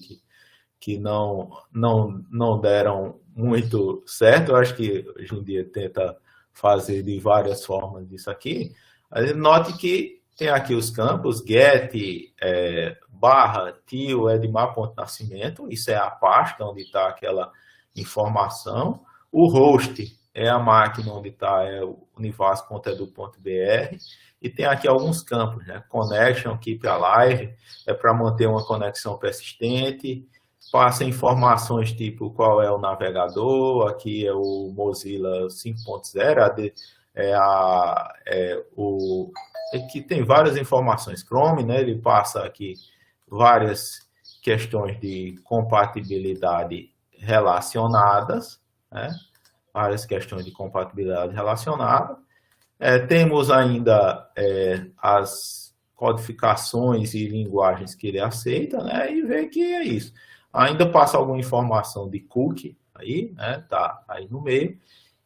que não deram muito certo. Eu acho que hoje em dia tenta fazer de várias formas isso aqui. Note que tem aqui os campos, get, barra, tio, edmar.nascimento, isso é a pasta onde está aquela informação. O host é a máquina onde está o univas.edu.br. E tem aqui alguns campos, né? Connection, keep alive, é para manter uma conexão persistente. Passa informações tipo qual é o navegador, aqui é o Mozilla 5.0, aqui tem várias informações. Chrome, né? Ele passa aqui várias questões de compatibilidade relacionadas, né? Várias questões de compatibilidade relacionada. Temos ainda as codificações e linguagens que ele aceita, né? E vê que é isso. Ainda passa alguma informação de cookie aí, né? Tá aí no meio.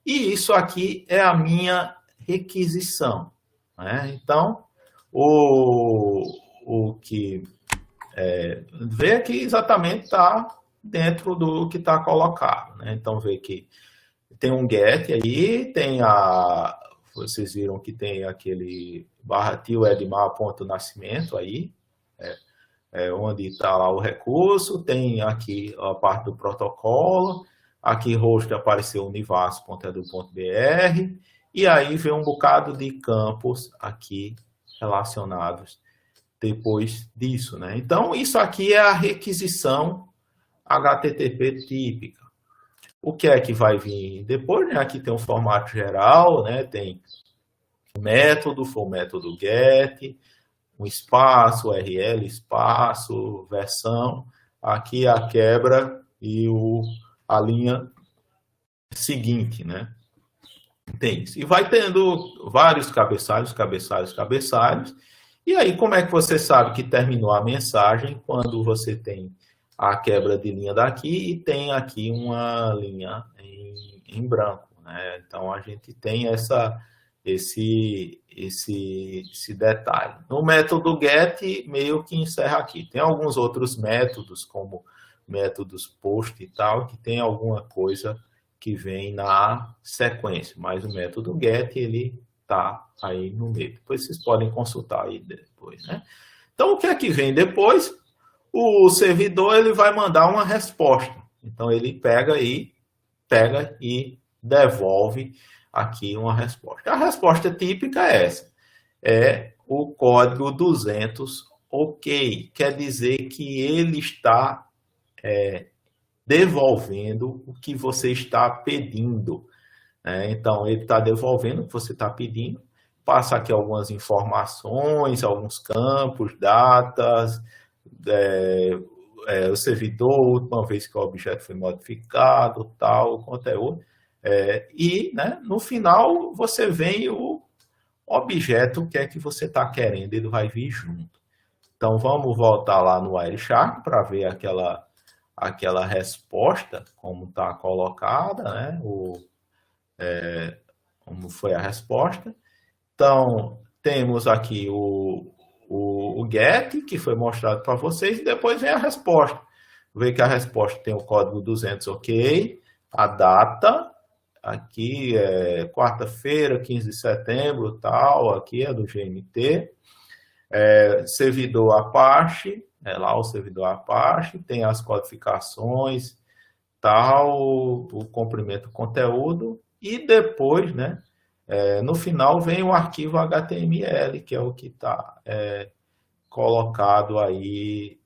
E isso aqui é a minha requisição, né? Então, o que vê que exatamente está dentro do que está colocado, né? Então, vê que tem um get aí, vocês viram que tem aquele barra tio edmar.nascimento aí, onde está lá o recurso, tem aqui a parte do protocolo, aqui host apareceu univas.edu.br, e aí vem um bocado de campos aqui relacionados depois disso, né? Então, isso aqui é a requisição HTTP típica. O que é que vai vir depois, né? Aqui tem um formato geral, né? Tem o método, foi o método get, um espaço, URL, espaço, versão. Aqui a quebra e a linha seguinte, né? Tem isso. E vai tendo vários cabeçalhos. E aí, como é que você sabe que terminou a mensagem quando você tem a quebra de linha daqui e tem aqui uma linha em branco, né? Então, a gente tem esse detalhe. No método get, meio que encerra aqui. Tem alguns outros métodos, como métodos post e tal, que tem alguma coisa que vem na sequência, mas o método get, ele tá aí no meio. Depois vocês podem consultar aí depois, né? Então, o que é que vem depois? O servidor, ele vai mandar uma resposta. Então, ele pega e devolve aqui uma resposta. A resposta típica é essa. É o código 200 OK. Quer dizer que ele está devolvendo o que você está pedindo. Então, ele está devolvendo o que você está pedindo. Passa aqui algumas informações, alguns campos, datas, o servidor, a última vez que o objeto foi modificado, tal, o conteúdo. E, né, no final, você vem o objeto, o que é que você está querendo, ele vai vir junto. Então, vamos voltar lá no Wireshark para ver aquela resposta, como está colocada, né? Como foi a resposta. Então, temos aqui o get, que foi mostrado para vocês, e depois vem a resposta. Vê que a resposta tem o código 200 OK, a data, aqui é quarta-feira, 15 de setembro, tal, aqui é do GMT, servidor Apache, é lá o servidor Apache, tem as codificações, tal, o comprimento do conteúdo, e depois, né, no final vem o arquivo HTML, que é o que está colocado aí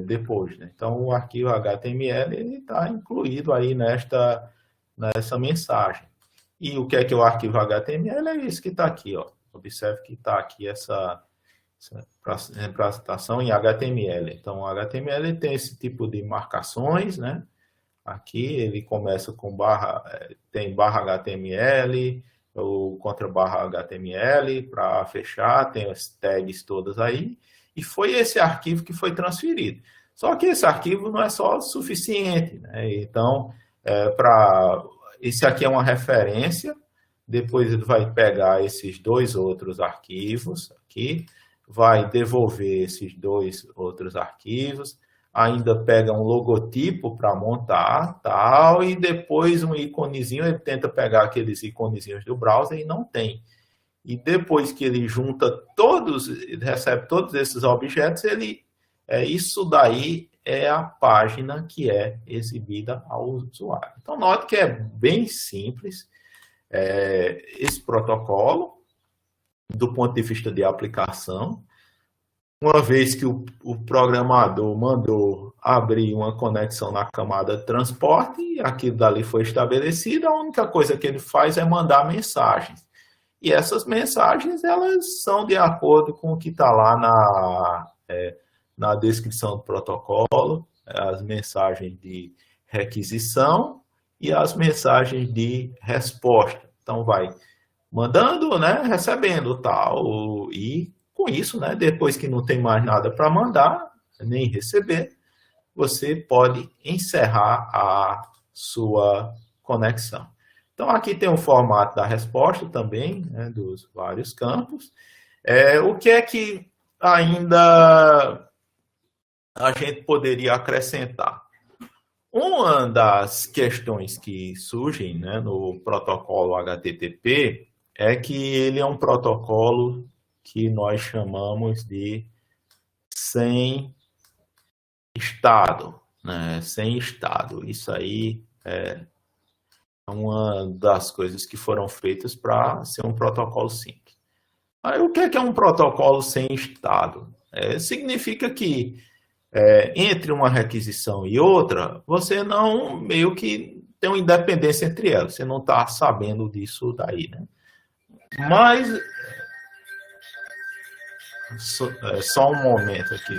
depois. Né? Então, o arquivo HTML está incluído aí nessa mensagem. E o que é o arquivo HTML? É isso que está aqui. Ó. Observe que está aqui essa representação em HTML. Então, o HTML tem esse tipo de marcações, né? Aqui ele começa com tem barra HTML, ou contra barra HTML para fechar, tem as tags todas aí, e foi esse arquivo que foi transferido. Só que esse arquivo não é só suficiente, né? Então, esse aqui é uma referência, depois ele vai pegar esses dois outros arquivos aqui, vai devolver esses dois outros arquivos, ainda pega um logotipo para montar, tal, e depois um íconezinho, ele tenta pegar aqueles iconezinhos do browser e não tem. E depois que ele junta todos, ele recebe todos esses objetos, isso daí é a página que é exibida ao usuário. Então, note que é bem simples esse protocolo, do ponto de vista de aplicação. Uma vez que o programador mandou abrir uma conexão na camada de transporte, e aquilo dali foi estabelecido, a única coisa que ele faz é mandar mensagens. E essas mensagens, elas são de acordo com o que está lá na descrição do protocolo, as mensagens de requisição e as mensagens de resposta. Então, vai mandando, né, recebendo tal, e com isso, né, depois que não tem mais nada para mandar, nem receber, você pode encerrar a sua conexão. Então, aqui tem o formato da resposta também, né, dos vários campos. O que é que ainda a gente poderia acrescentar? Uma das questões que surgem, né, no protocolo HTTP é que ele é um protocolo que nós chamamos de sem estado, né? Sem estado. Isso aí é uma das coisas que foram feitas para ser um protocolo simples. Aí, o que é um protocolo sem estado? Significa que entre uma requisição e outra, você não meio que tem uma independência entre elas. Você não está sabendo disso daí, né? Mas só um momento aqui.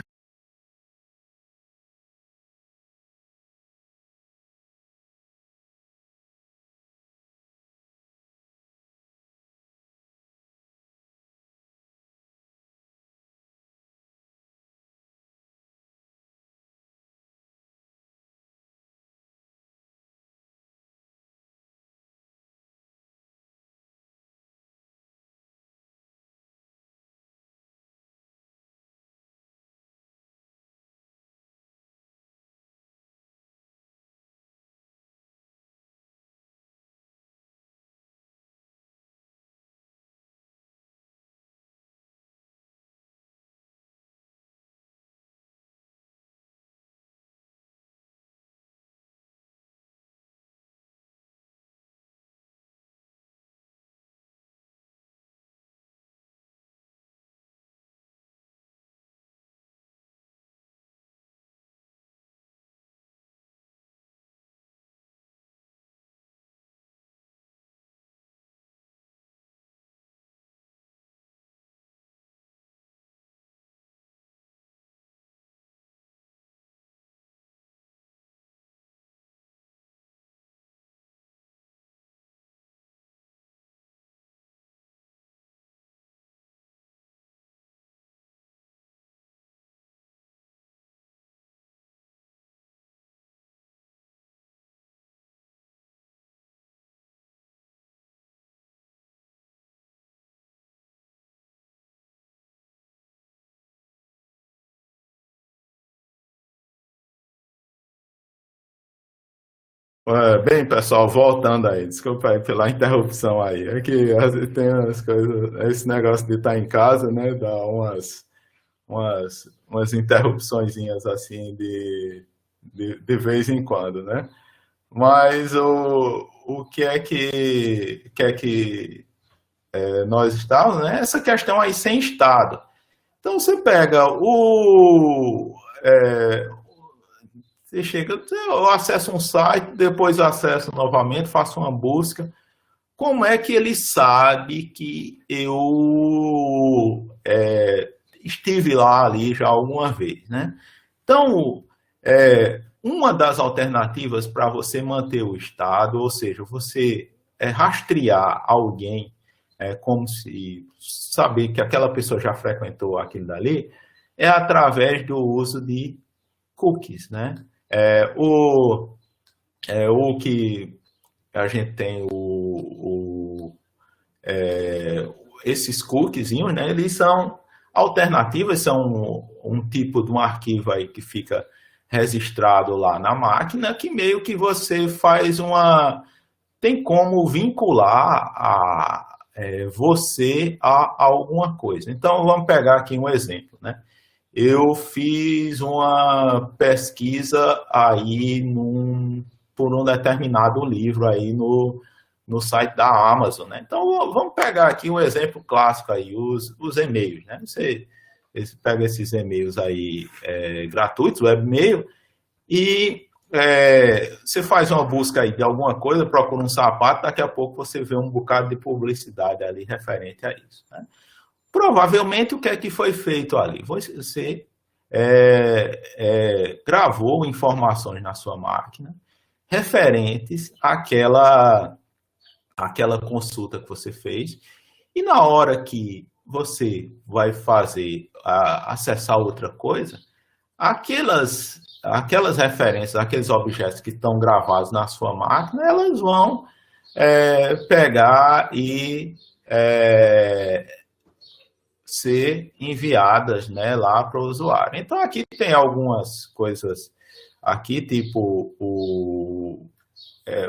Bem, pessoal, voltando aí, desculpa aí pela interrupção aí. É que às vezes tem umas coisas, esse negócio de estar em casa, né? Dá umas interrupçõezinhas assim de vez em quando, né? Mas o que é que nós estamos, né? Essa questão aí sem Estado. Então você pega você chega, eu acesso um site, depois acesso novamente, faço uma busca. Como é que ele sabe que eu estive lá ali já alguma vez, né? Então, uma das alternativas para você manter o estado, ou seja, você rastrear alguém, como se saber que aquela pessoa já frequentou aquilo dali, é através do uso de cookies, né? O que a gente tem esses cookiezinhos, né? Eles são alternativas, são um tipo de um arquivo aí que fica registrado lá na máquina, que meio que você faz tem como vincular você a alguma coisa. Então, vamos pegar aqui um exemplo, né? Eu fiz uma pesquisa aí por um determinado livro aí no site da Amazon, né? Então, vamos pegar aqui um exemplo clássico aí, os e-mails, né? Você pega esses e-mails aí gratuitos, webmail, e você faz uma busca aí de alguma coisa, procura um sapato, daqui a pouco você vê um bocado de publicidade ali referente a isso, né? Provavelmente, o que é que foi feito ali? Você gravou informações na sua máquina referentes àquela consulta que você fez, e na hora que você vai acessar outra coisa, aquelas referências, aqueles objetos que estão gravados na sua máquina, elas vão pegar e ser enviadas, né, lá para o usuário. Então, aqui tem algumas coisas, aqui, tipo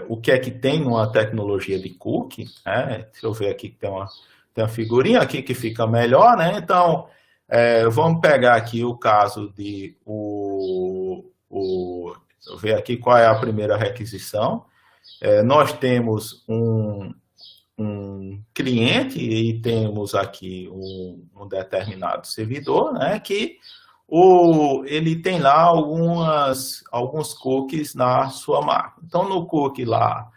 o que é que tem numa tecnologia de cookie, né? Deixa eu ver aqui que tem uma figurinha aqui que fica melhor, né? Então, vamos pegar aqui o caso de deixa eu ver aqui qual é a primeira requisição. Nós temos um cliente e temos aqui um determinado servidor, né, que ele tem lá alguns cookies na sua máquina. Então, no cookie lá,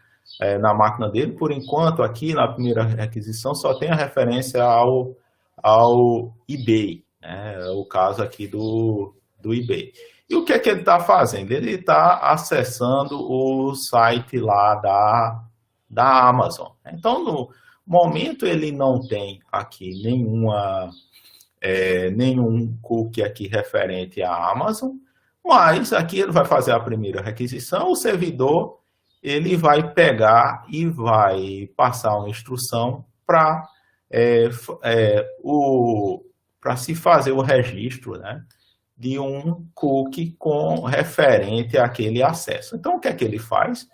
na máquina dele, por enquanto, aqui na primeira requisição, só tem a referência ao eBay, né, o caso aqui do eBay. E o que é que ele está fazendo? Ele está acessando o site lá da Amazon. Então, no momento, ele não tem aqui nenhum cookie aqui referente à Amazon, mas aqui ele vai fazer a primeira requisição, o servidor ele vai pegar e vai passar uma instrução para se fazer o registro, né, de um cookie referente àquele acesso. Então, o que é que ele faz?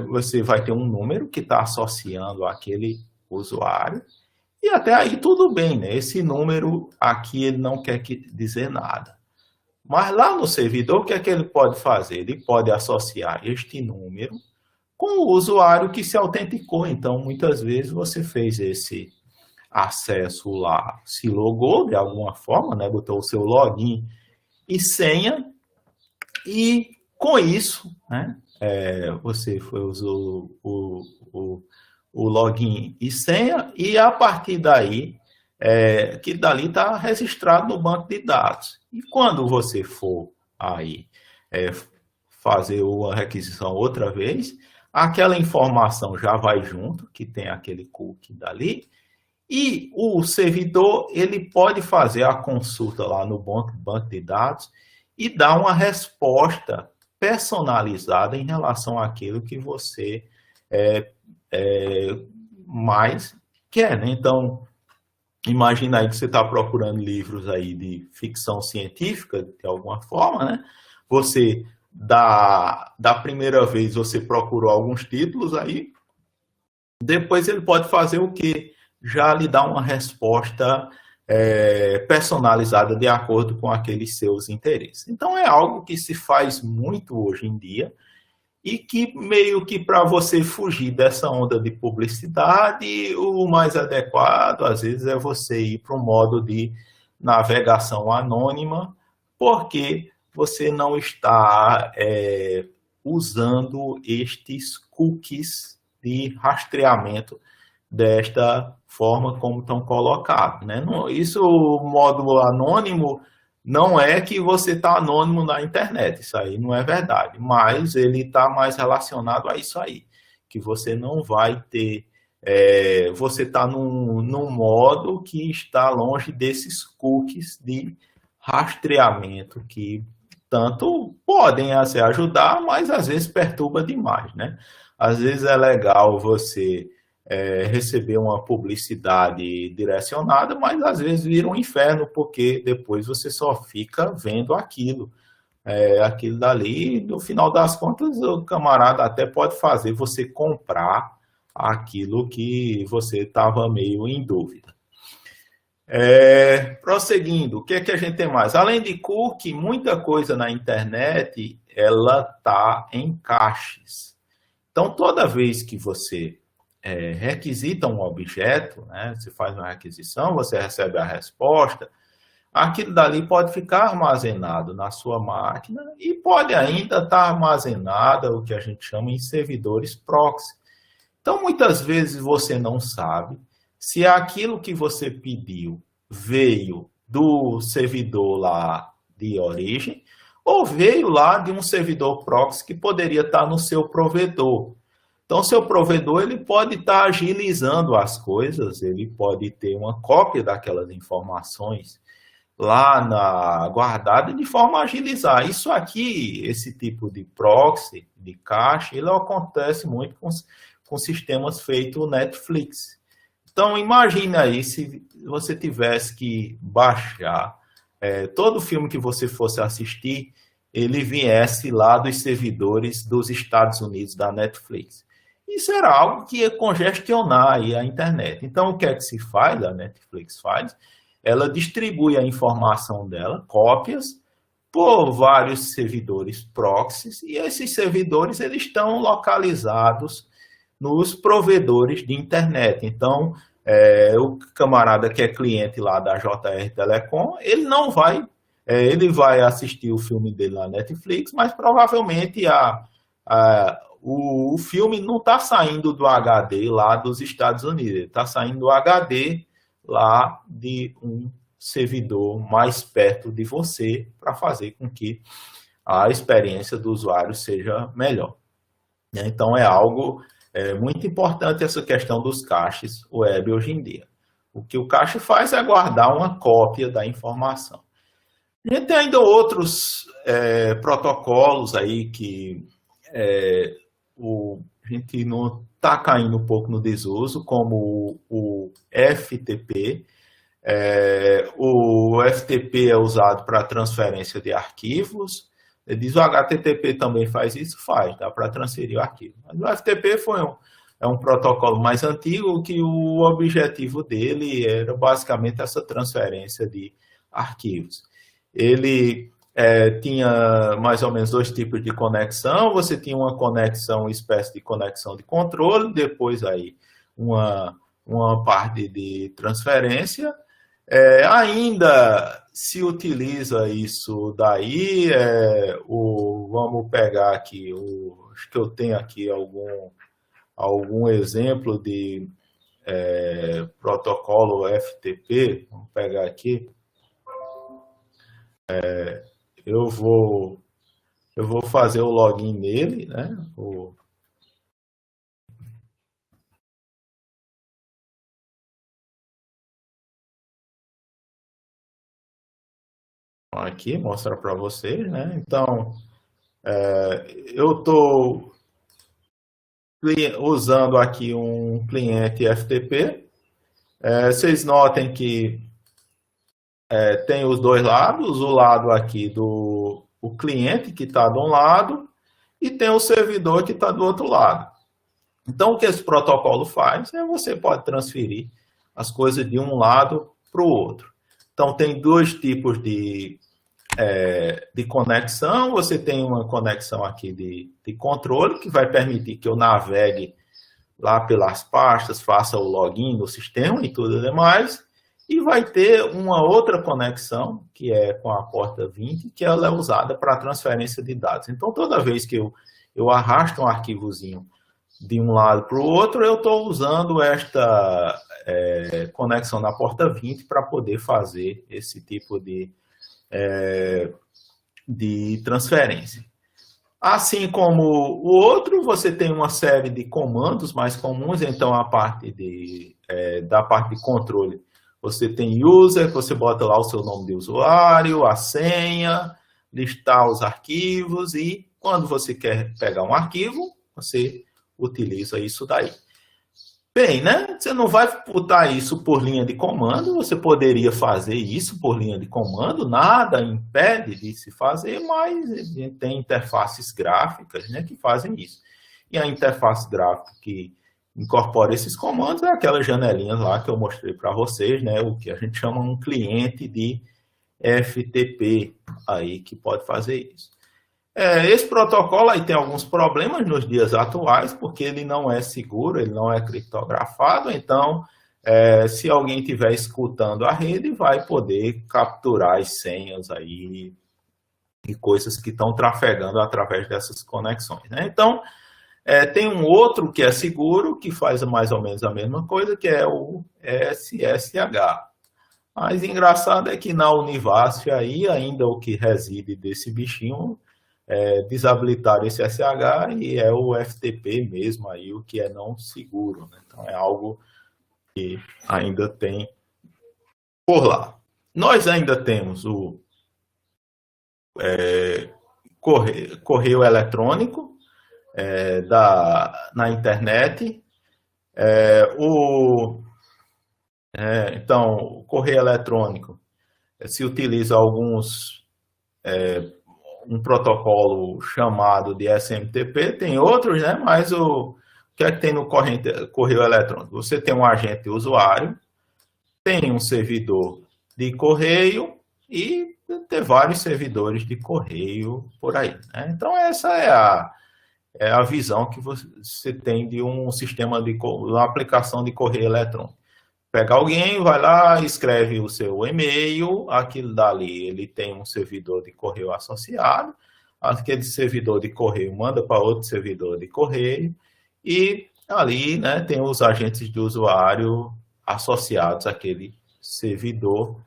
Você vai ter um número que está associando àquele usuário, e até aí tudo bem, né? Esse número aqui ele não quer dizer nada. Mas lá no servidor, o que é que ele pode fazer? Ele pode associar este número com o usuário que se autenticou. Então, muitas vezes você fez esse acesso lá, se logou de alguma forma, né? Botou o seu login e senha, e com isso, né, você usou o login e senha, e a partir daí, que dali está registrado no banco de dados. E quando você for aí fazer uma requisição outra vez, aquela informação já vai junto, que tem aquele cookie dali, e o servidor ele pode fazer a consulta lá no banco de dados e dar uma resposta personalizada em relação àquilo que você mais quer, né? Então, imagina aí que você está procurando livros aí de ficção científica, de alguma forma, né? Você da primeira vez você procurou alguns títulos aí, depois ele pode fazer o quê? Já lhe dar uma resposta personalizada de acordo com aqueles seus interesses. Então é algo que se faz muito hoje em dia e que meio que para você fugir dessa onda de publicidade, o mais adequado às vezes é você ir para um modo de navegação anônima, porque você não está usando estes cookies de rastreamento desta forma como estão colocados, né? Isso, o modo anônimo, não é que você está anônimo na internet, isso aí não é verdade, mas ele está mais relacionado a isso aí, que você não vai ter, você está num modo que está longe desses cookies de rastreamento que tanto podem ajudar, mas às vezes perturba demais, né? Às vezes é legal você receber uma publicidade direcionada, mas às vezes vira um inferno, porque depois você só fica vendo aquilo. Aquilo dali, no final das contas, o camarada até pode fazer você comprar aquilo que você estava meio em dúvida. Prosseguindo, o que é que a gente tem mais? Além de cookie, muita coisa na internet, ela está em caches. Então, toda vez que você requisita um objeto, né, você faz uma requisição, você recebe a resposta, aquilo dali pode ficar armazenado na sua máquina e pode ainda estar armazenado, o que a gente chama em servidores proxy. Então, muitas vezes você não sabe se aquilo que você pediu veio do servidor lá de origem ou veio lá de um servidor proxy que poderia estar no seu provedor. Então, seu provedor ele pode estar agilizando as coisas, ele pode ter uma cópia daquelas informações lá guardada de forma a agilizar. Isso aqui, esse tipo de proxy, de cache, ele acontece muito com sistemas feitos Netflix. Então, imagine aí se você tivesse que baixar todo filme que você fosse assistir, ele viesse lá dos servidores dos Estados Unidos, da Netflix. Isso era algo que ia congestionar aí a internet. Então, o que é que se faz? A Netflix faz? Ela distribui a informação dela, cópias, por vários servidores proxies, e esses servidores eles estão localizados nos provedores de internet. Então, o camarada que é cliente lá da JR Telecom, ele não vai, ele vai assistir o filme dele na Netflix, mas provavelmente o filme não está saindo do HD lá dos Estados Unidos, ele está saindo do HD lá de um servidor mais perto de você para fazer com que a experiência do usuário seja melhor. Então, é algo muito importante essa questão dos caches web hoje em dia. O que o cache faz é guardar uma cópia da informação. A gente tem ainda outros protocolos aí que a gente não está caindo um pouco no desuso, como o FTP. O FTP é usado para transferência de arquivos. Diz o HTTP também faz isso? Faz, dá para transferir o arquivo. Mas o FTP é um protocolo mais antigo que o objetivo dele era basicamente essa transferência de arquivos. Ele tinha mais ou menos dois tipos de conexão. Você tinha uma conexão, uma espécie de conexão de controle, depois aí uma parte de transferência. Ainda se utiliza isso daí, vamos pegar aqui, acho que eu tenho aqui algum exemplo de protocolo FTP, vamos pegar aqui, eu vou fazer o login nele, né? Aqui, mostrar para vocês, né? Então, eu estou usando aqui um cliente FTP. Vocês notem que tem os dois lados, o lado aqui do o cliente que está de um lado e tem o servidor que está do outro lado. Então, o que esse protocolo faz é você pode transferir as coisas de um lado para o outro. Então, tem dois tipos de conexão. Você tem uma conexão aqui de controle, que vai permitir que eu navegue lá pelas pastas, faça o login no sistema e tudo demais. E vai ter uma outra conexão, que é com a porta 20, que ela é usada para transferência de dados. Então, toda vez que eu arrasto um arquivozinho de um lado para o outro, eu estou usando esta conexão na porta 20 para poder fazer esse tipo de transferência. Assim como o outro, você tem uma série de comandos mais comuns. Então, a parte da parte de controle, você tem user, você bota lá o seu nome de usuário, a senha, listar os arquivos e quando você quer pegar um arquivo, você utiliza isso daí. Bem, né? Você não vai botar isso por linha de comando, você poderia fazer isso por linha de comando, nada impede de se fazer, mas tem interfaces gráficas, né, que fazem isso. E a interface gráfica que incorpora esses comandos é aquela janelinha lá que eu mostrei para vocês, né, o que a gente chama um cliente de FTP aí que pode fazer isso. Esse protocolo aí tem alguns problemas nos dias atuais, porque ele não é seguro, ele não é criptografado, então se alguém estiver escutando a rede, vai poder capturar as senhas aí e coisas que estão trafegando através dessas conexões, né? Então, tem um outro que é seguro, que faz mais ou menos a mesma coisa, que é o SSH. Mas engraçado é que na Univasf aí, ainda o que reside desse bichinho desabilitar esse SSH e é o FTP mesmo aí, o que é não seguro, né? Então é algo que ainda tem por lá. Nós ainda temos o correio eletrônico na internet. Então, o correio eletrônico se utiliza um protocolo chamado de SMTP, tem outros, né? Mas o que é que tem no correio eletrônico? Você tem um agente usuário, tem um servidor de correio e tem vários servidores de correio por aí, né? Então, essa é a visão que você tem de um sistema uma aplicação de correio eletrônico. Pega alguém, vai lá, escreve o seu e-mail, aquilo dali, ele tem um servidor de correio associado, aquele servidor de correio manda para outro servidor de correio, e ali, né, tem os agentes de usuário associados àquele servidor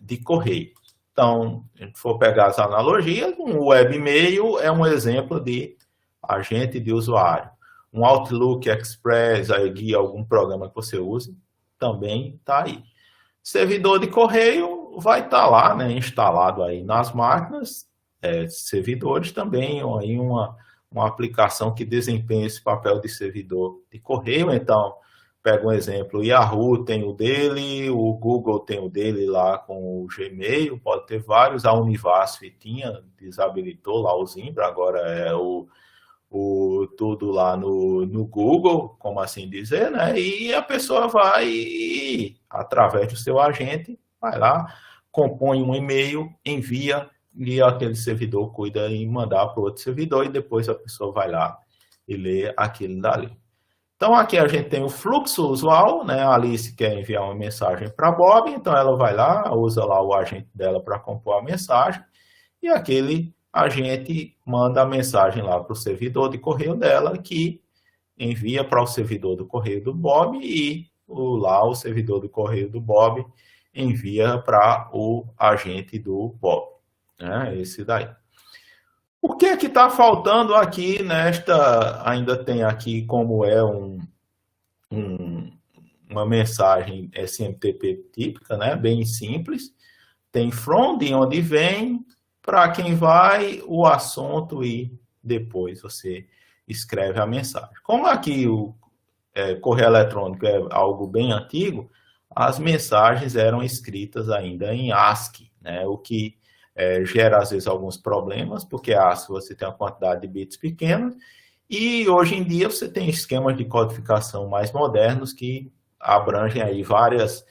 de correio. Então, se a gente for pegar as analogias, um webmail é um exemplo de agente de usuário. Um Outlook Express, aí guia algum programa que você use, também está aí. Servidor de correio vai estar lá, né, instalado aí nas máquinas, servidores também, aí uma aplicação que desempenha esse papel de servidor de correio. Então, pega um exemplo, o Yahoo tem o dele, o Google tem o dele lá com o Gmail, pode ter vários, a Univasf desabilitou lá o Zimbra, agora é tudo lá no Google, como assim dizer, né? E a pessoa vai, através do seu agente, vai lá, compõe um e-mail, envia, e aquele servidor cuida em mandar para o outro servidor, e depois a pessoa vai lá e lê aquilo dali. Então, aqui a gente tem o fluxo usual, né? A Alice quer enviar uma mensagem para a Bob, então ela vai lá, usa lá o agente dela para compor a mensagem, e aquele agente manda a mensagem lá para o servidor de correio dela, que envia para o servidor do correio do Bob, e lá o servidor do correio do Bob envia para o agente do Bob, né? Esse daí. O que é que está faltando aqui ainda tem aqui como uma mensagem SMTP típica, né? Bem simples. Tem from, de onde vem, para quem vai, o assunto e depois você escreve a mensagem. Como aqui o correio eletrônico é algo bem antigo, as mensagens eram escritas ainda em ASCII, né? O que gera às vezes alguns problemas, porque ASCII você tem uma quantidade de bits pequena, e hoje em dia você tem esquemas de codificação mais modernos que abrangem aí vários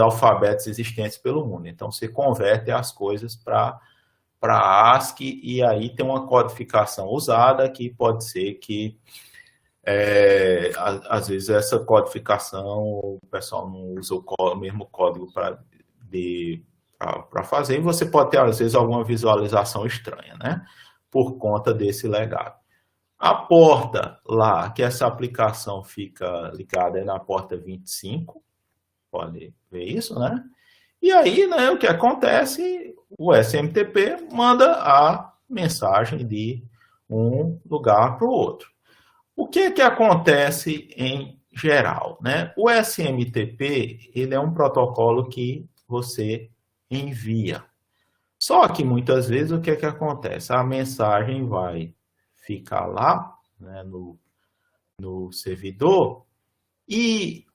alfabetos existentes pelo mundo. Então você converte as coisas para ASCII e aí tem uma codificação usada que pode ser que às vezes essa codificação o pessoal não usa o mesmo código para fazer, e você pode ter às vezes alguma visualização estranha, né? Por conta desse legado. A porta lá, que essa aplicação fica ligada é na porta 25, pode ver isso, né? E aí, né, o que acontece? O SMTP manda a mensagem de um lugar para o outro. O que acontece em geral, né? O SMTP, ele é um protocolo que você envia. Só que muitas vezes o que acontece? A mensagem vai ficar lá, né, no servidor, e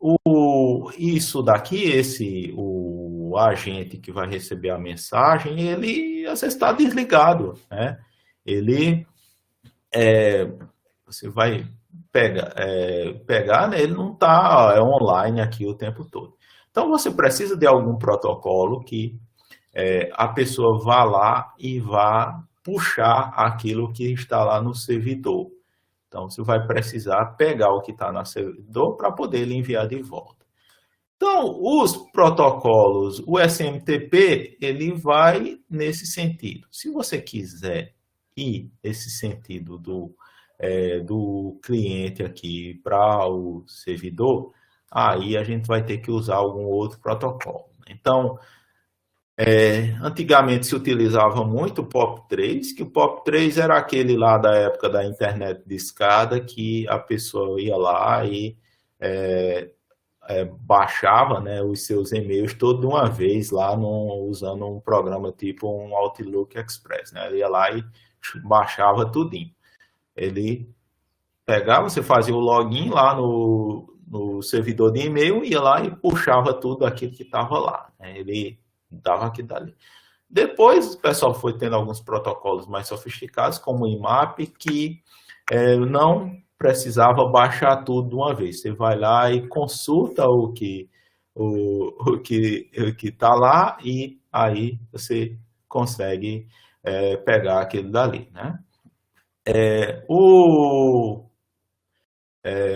isso daqui, o agente que vai receber a mensagem, ele às vezes está desligado, né? Você vai pegar, né? Ele não está online aqui o tempo todo. Então você precisa de algum protocolo que a pessoa vá lá e vá puxar aquilo que está lá no servidor. Então, você vai precisar pegar o que está no servidor para poder ele enviar de volta. Então, os protocolos, o SMTP, ele vai nesse sentido. Se você quiser ir nesse sentido do cliente aqui para o servidor, aí a gente vai ter que usar algum outro protocolo. Então, antigamente se utilizava muito o POP3, que o POP3 era aquele lá da época da internet de escada, que a pessoa ia lá e baixava, né, os seus e-mails todos de uma vez lá usando um programa tipo um Outlook Express, né? Ele ia lá e baixava tudinho. Ele pegava, você fazia o login lá no servidor de e-mail, ia lá e puxava tudo aquilo que estava lá, né? Ele dava aqui dali. Depois o pessoal foi tendo alguns protocolos mais sofisticados, como o IMAP, que não precisava baixar tudo de uma vez. Você vai lá e consulta o que está lá e aí você consegue pegar aquilo dali, né?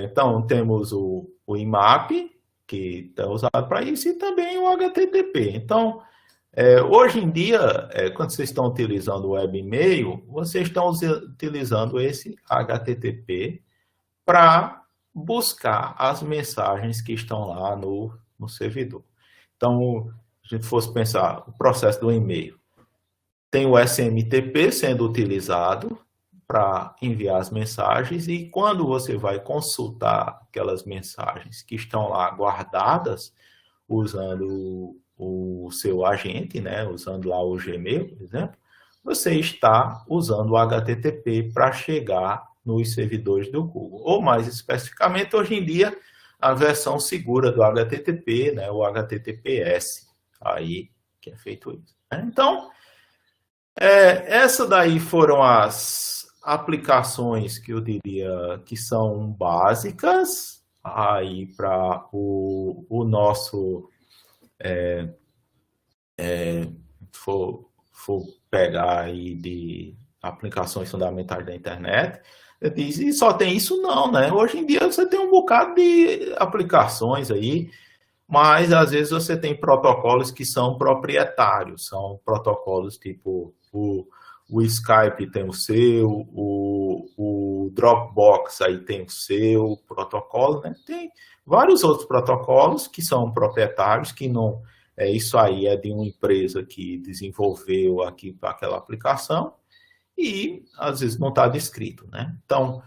Então temos o IMAP, que está usado para isso, e também o HTTP. Então, hoje em dia, quando vocês estão utilizando o webmail, vocês estão utilizando esse HTTP para buscar as mensagens que estão lá no servidor. Então, se a gente fosse pensar o processo do e-mail, tem o SMTP sendo utilizado para enviar as mensagens, e quando você vai consultar aquelas mensagens que estão lá guardadas, usando o seu agente, né, usando lá o Gmail, por exemplo, você está usando o HTTP para chegar nos servidores do Google. Ou mais especificamente, hoje em dia, a versão segura do HTTP, né, o HTTPS, aí que é feito isso, né? Então, essa daí foram as aplicações que eu diria que são básicas aí para o nosso for pegar aí de aplicações fundamentais da internet. E só tem isso não, né? Hoje em dia você tem um bocado de aplicações aí, mas às vezes você tem protocolos que são proprietários, são protocolos tipo o Skype tem o seu, o Dropbox aí tem o seu protocolo, né? Tem vários outros protocolos que são proprietários, que não isso aí é de uma empresa que desenvolveu aqui para aquela aplicação e às vezes não está descrito, né? Então,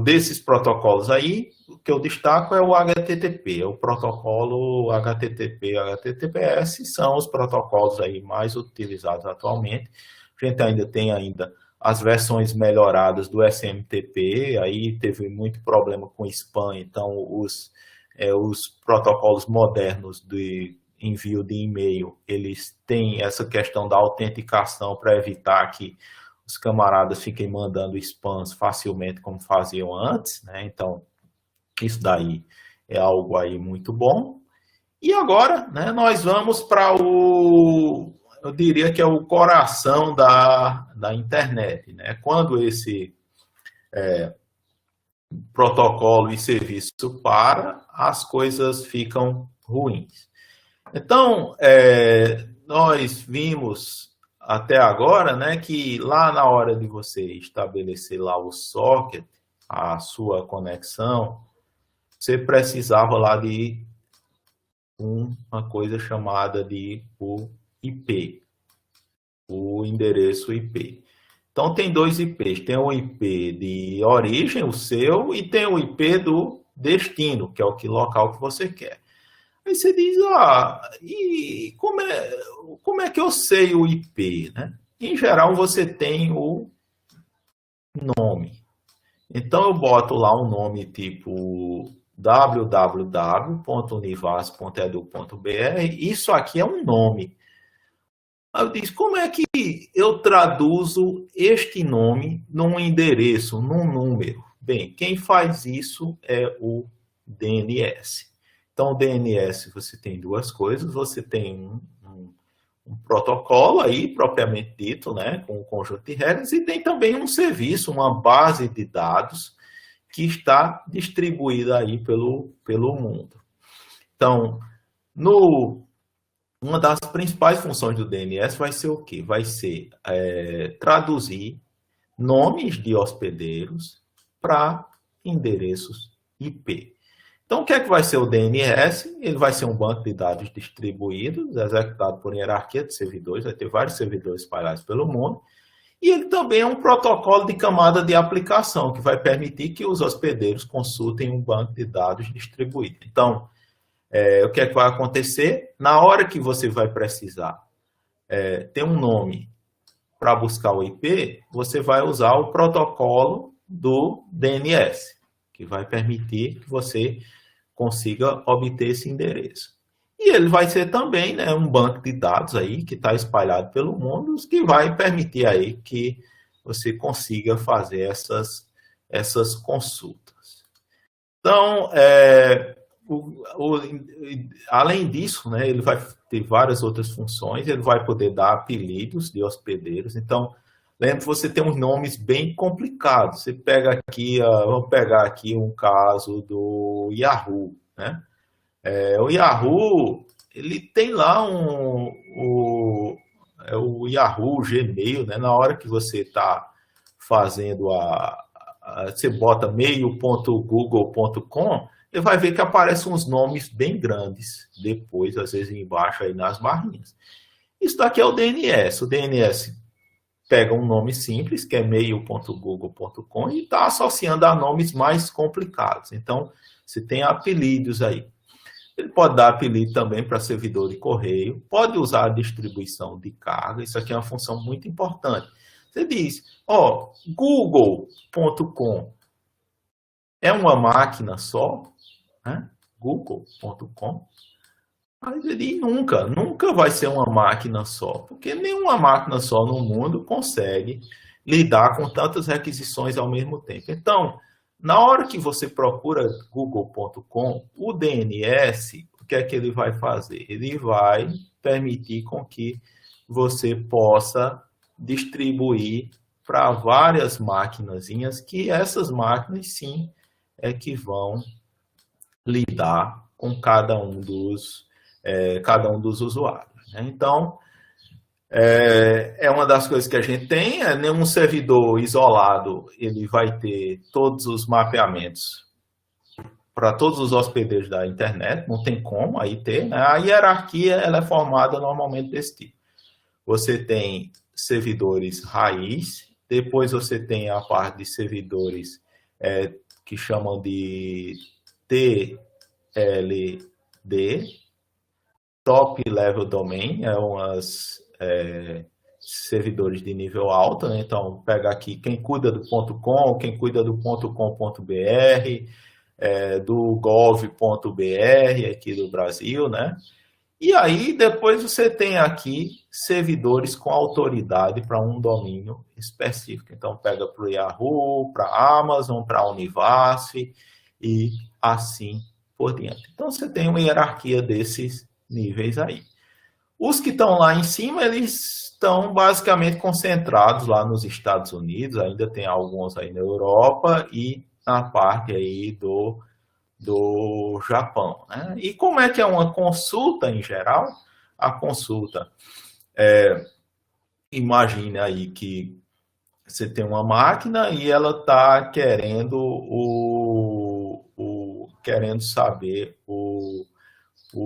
desses protocolos aí, o que eu destaco é o HTTP, o protocolo HTTP, HTTPS são os protocolos aí mais utilizados atualmente. A gente ainda tem as versões melhoradas do SMTP, aí teve muito problema com spam, então os protocolos modernos envio de e-mail, eles têm essa questão da autenticação para evitar que os camaradas fiquem mandando spams facilmente como faziam antes, né? Então, isso daí é algo aí muito bom. E agora, né, nós vamos para eu diria que é o coração da internet, né? Quando esse protocolo e serviço para, as coisas ficam ruins. Então, nós vimos até agora, né, que lá na hora de você estabelecer lá o socket, a sua conexão, você precisava lá de uma coisa chamada de o IP, o endereço IP. Então, tem dois IPs. Tem o IP de origem, o seu, e tem o IP do destino, que é o local que você quer. Aí você diz, e como é que eu sei o IP, né? Em geral, você tem o nome. Então, eu boto lá um nome tipo www.univas.edu.br. Isso aqui é um nome. Aí eu disse, como é que eu traduzo este nome num endereço, num número? Bem, quem faz isso é o DNS. Então, o DNS, você tem duas coisas. Você tem um protocolo aí, propriamente dito, né, com um conjunto de regras, e tem também um serviço, uma base de dados que está distribuída aí pelo mundo. Então, uma das principais funções do DNS vai ser o quê? Vai ser traduzir nomes de hospedeiros para endereços IP. Então, o que é que vai ser o DNS? Ele vai ser um banco de dados distribuídos, executado por hierarquia de servidores, vai ter vários servidores espalhados pelo mundo, e ele também é um protocolo de camada de aplicação, que vai permitir que os hospedeiros consultem um banco de dados distribuído. Então, o que é que vai acontecer? Na hora que você vai precisar ter um nome para buscar o IP, você vai usar o protocolo do DNS, que vai permitir que você consiga obter esse endereço. E ele vai ser também, né, um banco de dados aí que está espalhado pelo mundo, que vai permitir aí que você consiga fazer essas consultas. Então, além disso, né, ele vai ter várias outras funções, ele vai poder dar apelidos de hospedeiros. Então, lembre, você tem uns nomes bem complicados. Você pega aqui, vamos pegar aqui um caso do Yahoo, né? O Yahoo, ele tem lá o Yahoo, Gmail, né? Na hora que você está fazendo você bota mail.google.com, ele vai ver que aparecem uns nomes bem grandes depois, às vezes embaixo aí nas barrinhas. Isso daqui é o DNS. O DNS pega um nome simples, que é mail.google.com, e está associando a nomes mais complicados. Então, você tem apelidos aí. Ele pode dar apelido também para servidor de correio, pode usar a distribuição de carga, isso aqui é uma função muito importante. Você diz, google.com é uma máquina só, né? google.com. Mas ele nunca vai ser uma máquina só, porque nenhuma máquina só no mundo consegue lidar com tantas requisições ao mesmo tempo. Então, na hora que você procura google.com, o DNS, o que é que ele vai fazer? Ele vai permitir com que você possa distribuir para várias maquinazinhas, que essas máquinas, sim, é que vão lidar com cada um dos usuários, né? Então, uma das coisas que a gente tem, nenhum servidor isolado ele vai ter todos os mapeamentos para todos os hospedeiros da internet, não tem como aí ter, né? A hierarquia ela é formada normalmente desse tipo. Você tem servidores raiz, depois você tem a parte de servidores que chamam de TLD, Top Level Domain, servidores de nível alto, né? Então, pega aqui quem cuida do .com, quem cuida do .com.br, do gov.br aqui do Brasil, né? E aí, depois você tem aqui servidores com autoridade para um domínio específico. Então, pega para o Yahoo, para a Amazon, para a Univasf e assim por diante. Então, você tem uma hierarquia desses níveis aí. Os que estão lá em cima, eles estão basicamente concentrados lá nos Estados Unidos, ainda tem alguns aí na Europa e na parte aí do Japão, né? E como é que é uma consulta em geral? A consulta, imagine aí que você tem uma máquina e ela está querendo querendo saber o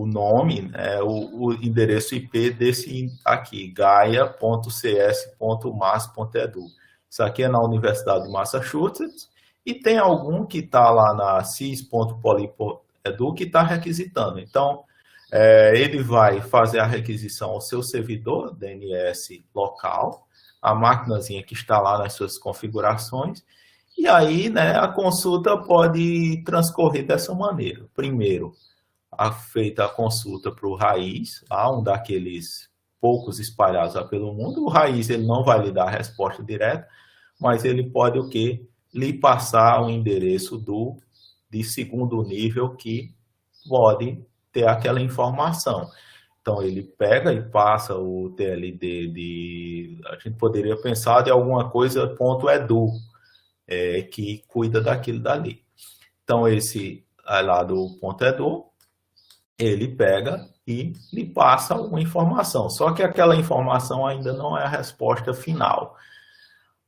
nome, né, o endereço IP desse aqui, gaia.cs.mas.edu. Isso aqui é na Universidade de Massachusetts e tem algum que está lá na cis.poly.edu que está requisitando. Então, ele vai fazer a requisição ao seu servidor DNS local, a maquinazinha que está lá nas suas configurações, e aí, né, a consulta pode transcorrer dessa maneira. Primeiro, feita a consulta para o Raiz, um daqueles poucos espalhados pelo mundo. O Raiz ele não vai lhe dar a resposta direta, mas ele pode o quê? Lhe passar o endereço de segundo nível que pode ter aquela informação. Então, ele pega e passa o TLD a gente poderia pensar de alguma coisa .edu, que cuida daquilo dali. Então, esse lá do .edu, ele pega e lhe passa alguma informação. Só que aquela informação ainda não é a resposta final.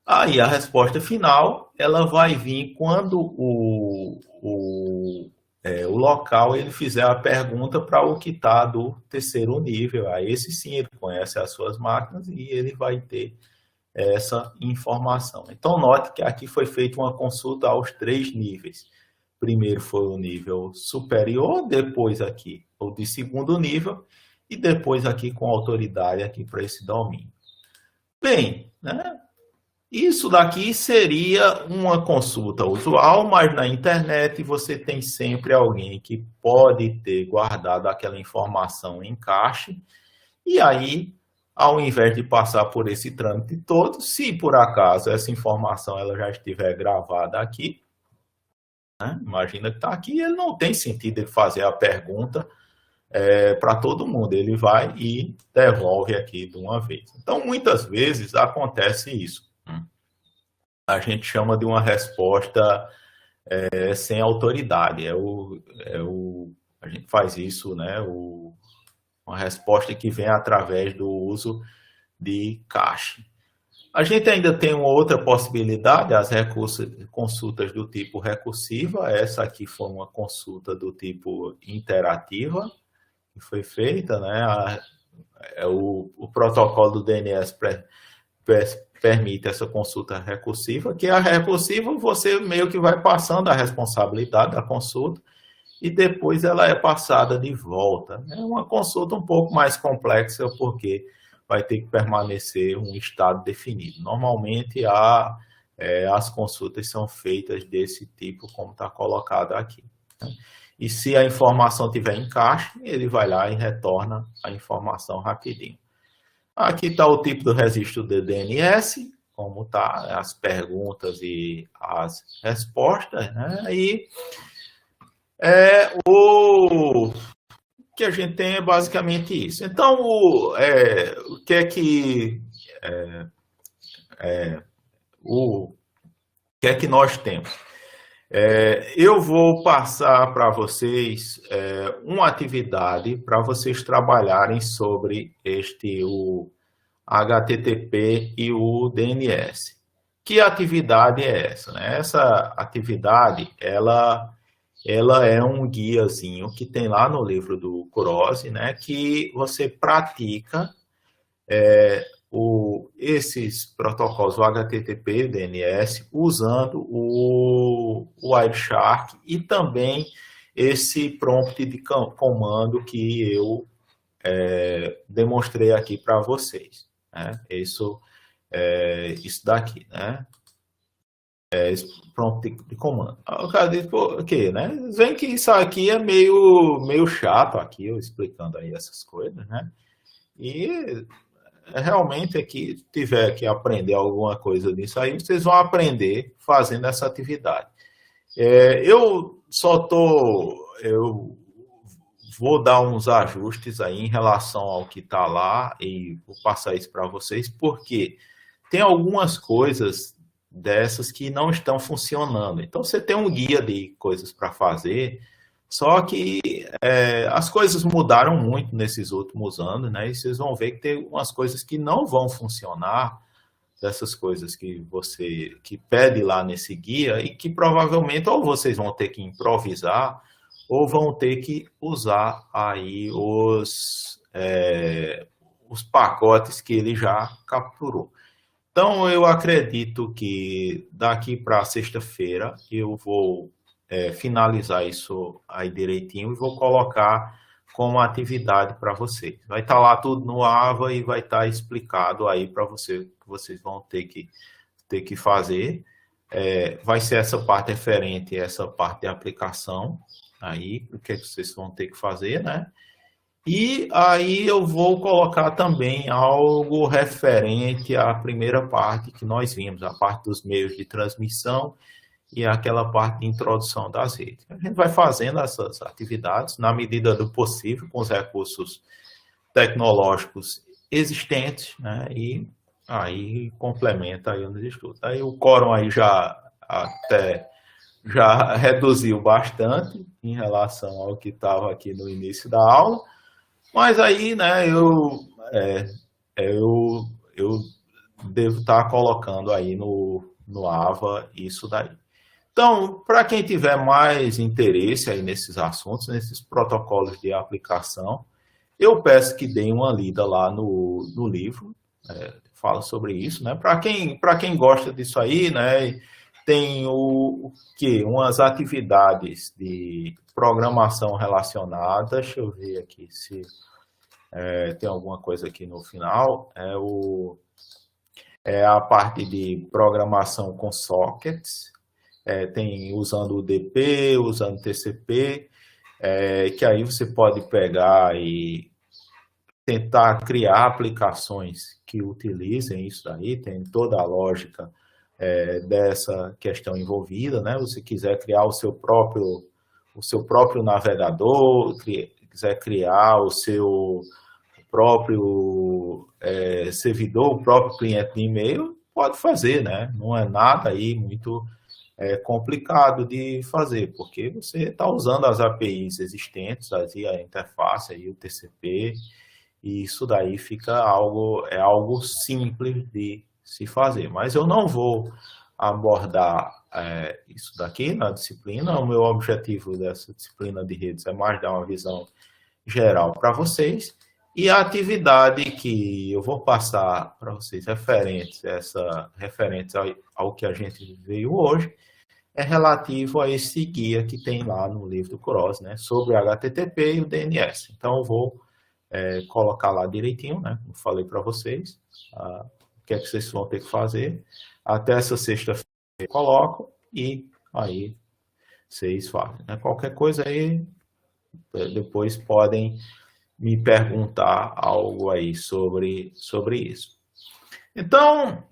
Aí a resposta final, ela vai vir quando o local ele fizer a pergunta para o que está do terceiro nível. Aí esse sim, ele conhece as suas máquinas e ele vai ter essa informação. Então, note que aqui foi feita uma consulta aos 3 níveis. Primeiro foi o nível superior, depois aqui o de segundo nível e depois aqui com autoridade aqui para esse domínio. Bem, né? Isso daqui seria uma consulta usual, mas na internet você tem sempre alguém que pode ter guardado aquela informação em cache e aí, ao invés de passar por esse trâmite todo, se por acaso essa informação ela já estiver gravada aqui, né? Imagina que está aqui, ele não tem sentido ele fazer a pergunta para todo mundo, ele vai e devolve aqui de uma vez. Então, muitas vezes acontece isso. A gente chama de uma resposta sem autoridade. A gente faz isso, né? Uma resposta que vem através do uso de cache. A gente ainda tem uma outra possibilidade, as consultas do tipo recursiva. Essa aqui foi uma consulta do tipo interativa, que foi feita, né? O protocolo do DNS permite essa consulta recursiva, que a recursiva você meio que vai passando a responsabilidade da consulta e depois ela é passada de volta. É uma consulta um pouco mais complexa porque vai ter que permanecer um estado definido. Normalmente as consultas são feitas desse tipo como está colocado aqui, né? E se a informação tiver em cache, ele vai lá e retorna a informação rapidinho. Aqui está o tipo do registro do DNS, como está as perguntas e as respostas, né? E o que a gente tem é basicamente isso. Então, o que é que nós temos? Eu vou passar para vocês uma atividade para vocês trabalharem sobre o HTTP e o DNS. Que atividade é essa, né? Essa atividade, ela é um guiazinho que tem lá no livro do Kurose, né? Que você pratica esses protocolos, o HTTP e o DNS, usando o Wireshark e também esse prompt de comando que eu demonstrei aqui para vocês, né? Isso daqui, né? esse prompt de comando. O cara diz, pô, o quê, né? Vem que isso aqui é meio chato aqui, eu explicando aí essas coisas, né? E realmente aqui tiver que aprender alguma coisa disso aí, vocês vão aprender fazendo essa atividade. Eu vou dar uns ajustes aí em relação ao que está lá e vou passar isso para vocês, porque tem algumas coisas dessas que não estão funcionando. Então, você tem um guia de coisas para fazer, só que as coisas mudaram muito nesses últimos anos, né? E vocês vão ver que tem umas coisas que não vão funcionar, dessas coisas que pede lá nesse guia e que provavelmente ou vocês vão ter que improvisar ou vão ter que usar aí os pacotes que ele já capturou. Então, eu acredito que daqui para sexta-feira eu vou finalizar isso aí direitinho e vou colocar como atividade para vocês. Vai estar lá tudo no AVA e vai estar explicado aí para vocês, que vocês vão ter que fazer. Vai ser essa parte referente, essa parte de aplicação, aí, o que vocês vão ter que fazer, né? E aí eu vou colocar também algo referente à primeira parte que nós vimos, a parte dos meios de transmissão e aquela parte de introdução das redes. A gente vai fazendo essas atividades na medida do possível, com os recursos tecnológicos existentes, né? E aí complementa aí nos estudos. Aí o quórum aí já reduziu bastante em relação ao que estava aqui no início da aula. Mas aí, né, eu devo estar colocando aí no AVA isso daí. Então, para quem tiver mais interesse aí nesses assuntos, nesses protocolos de aplicação, eu peço que deem uma lida lá no livro, fala sobre isso, né? Para quem gosta disso aí, né, tem umas atividades de programação relacionada. Deixa eu ver aqui se tem alguma coisa aqui no final. A parte de programação com sockets, tem usando o DP, usando TCP, que aí você pode pegar e tentar criar aplicações que utilizem isso daí, tem toda a lógica dessa questão envolvida, né? Se você quiser criar o seu próprio navegador, quiser criar o seu próprio servidor, o próprio cliente de e-mail, pode fazer, né? Não é nada aí muito complicado de fazer, porque você está usando as APIs existentes, a interface, aí, o TCP, e isso daí fica algo simples de se fazer. Mas eu não vou abordar isso daqui na disciplina. O meu objetivo dessa disciplina de redes é mais dar uma visão geral para vocês. E a atividade que eu vou passar para vocês referentes ao que a gente veio hoje é relativo a esse guia que tem lá no livro do Cross, né, sobre o HTTP e o DNS. Então, eu vou colocar lá direitinho, né, como falei para vocês, o que é que vocês vão ter que fazer. Até essa sexta-feira eu coloco e aí vocês fazem, né? Qualquer coisa aí, depois podem me perguntar algo aí sobre isso. Então,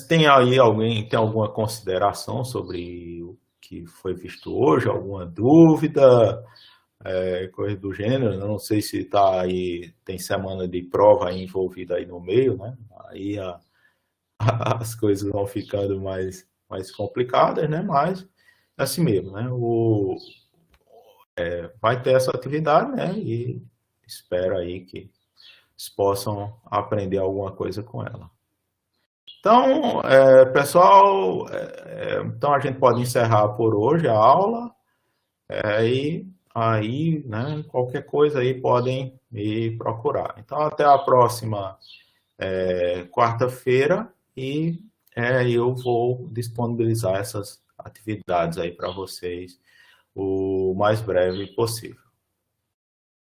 tem aí alguém tem alguma consideração sobre o que foi visto hoje? Alguma dúvida? Coisa do gênero? Eu não sei se tá aí, tem semana de prova aí envolvida aí no meio, né? Aí as coisas vão ficando mais complicadas, né? Mas assim mesmo, né? Vai ter essa atividade, né? E espero aí que eles possam aprender alguma coisa com ela. Então, pessoal, então a gente pode encerrar por hoje a aula. E aí, né, qualquer coisa aí podem me procurar. Então, até a próxima quarta-feira e eu vou disponibilizar essas atividades aí para vocês o mais breve possível.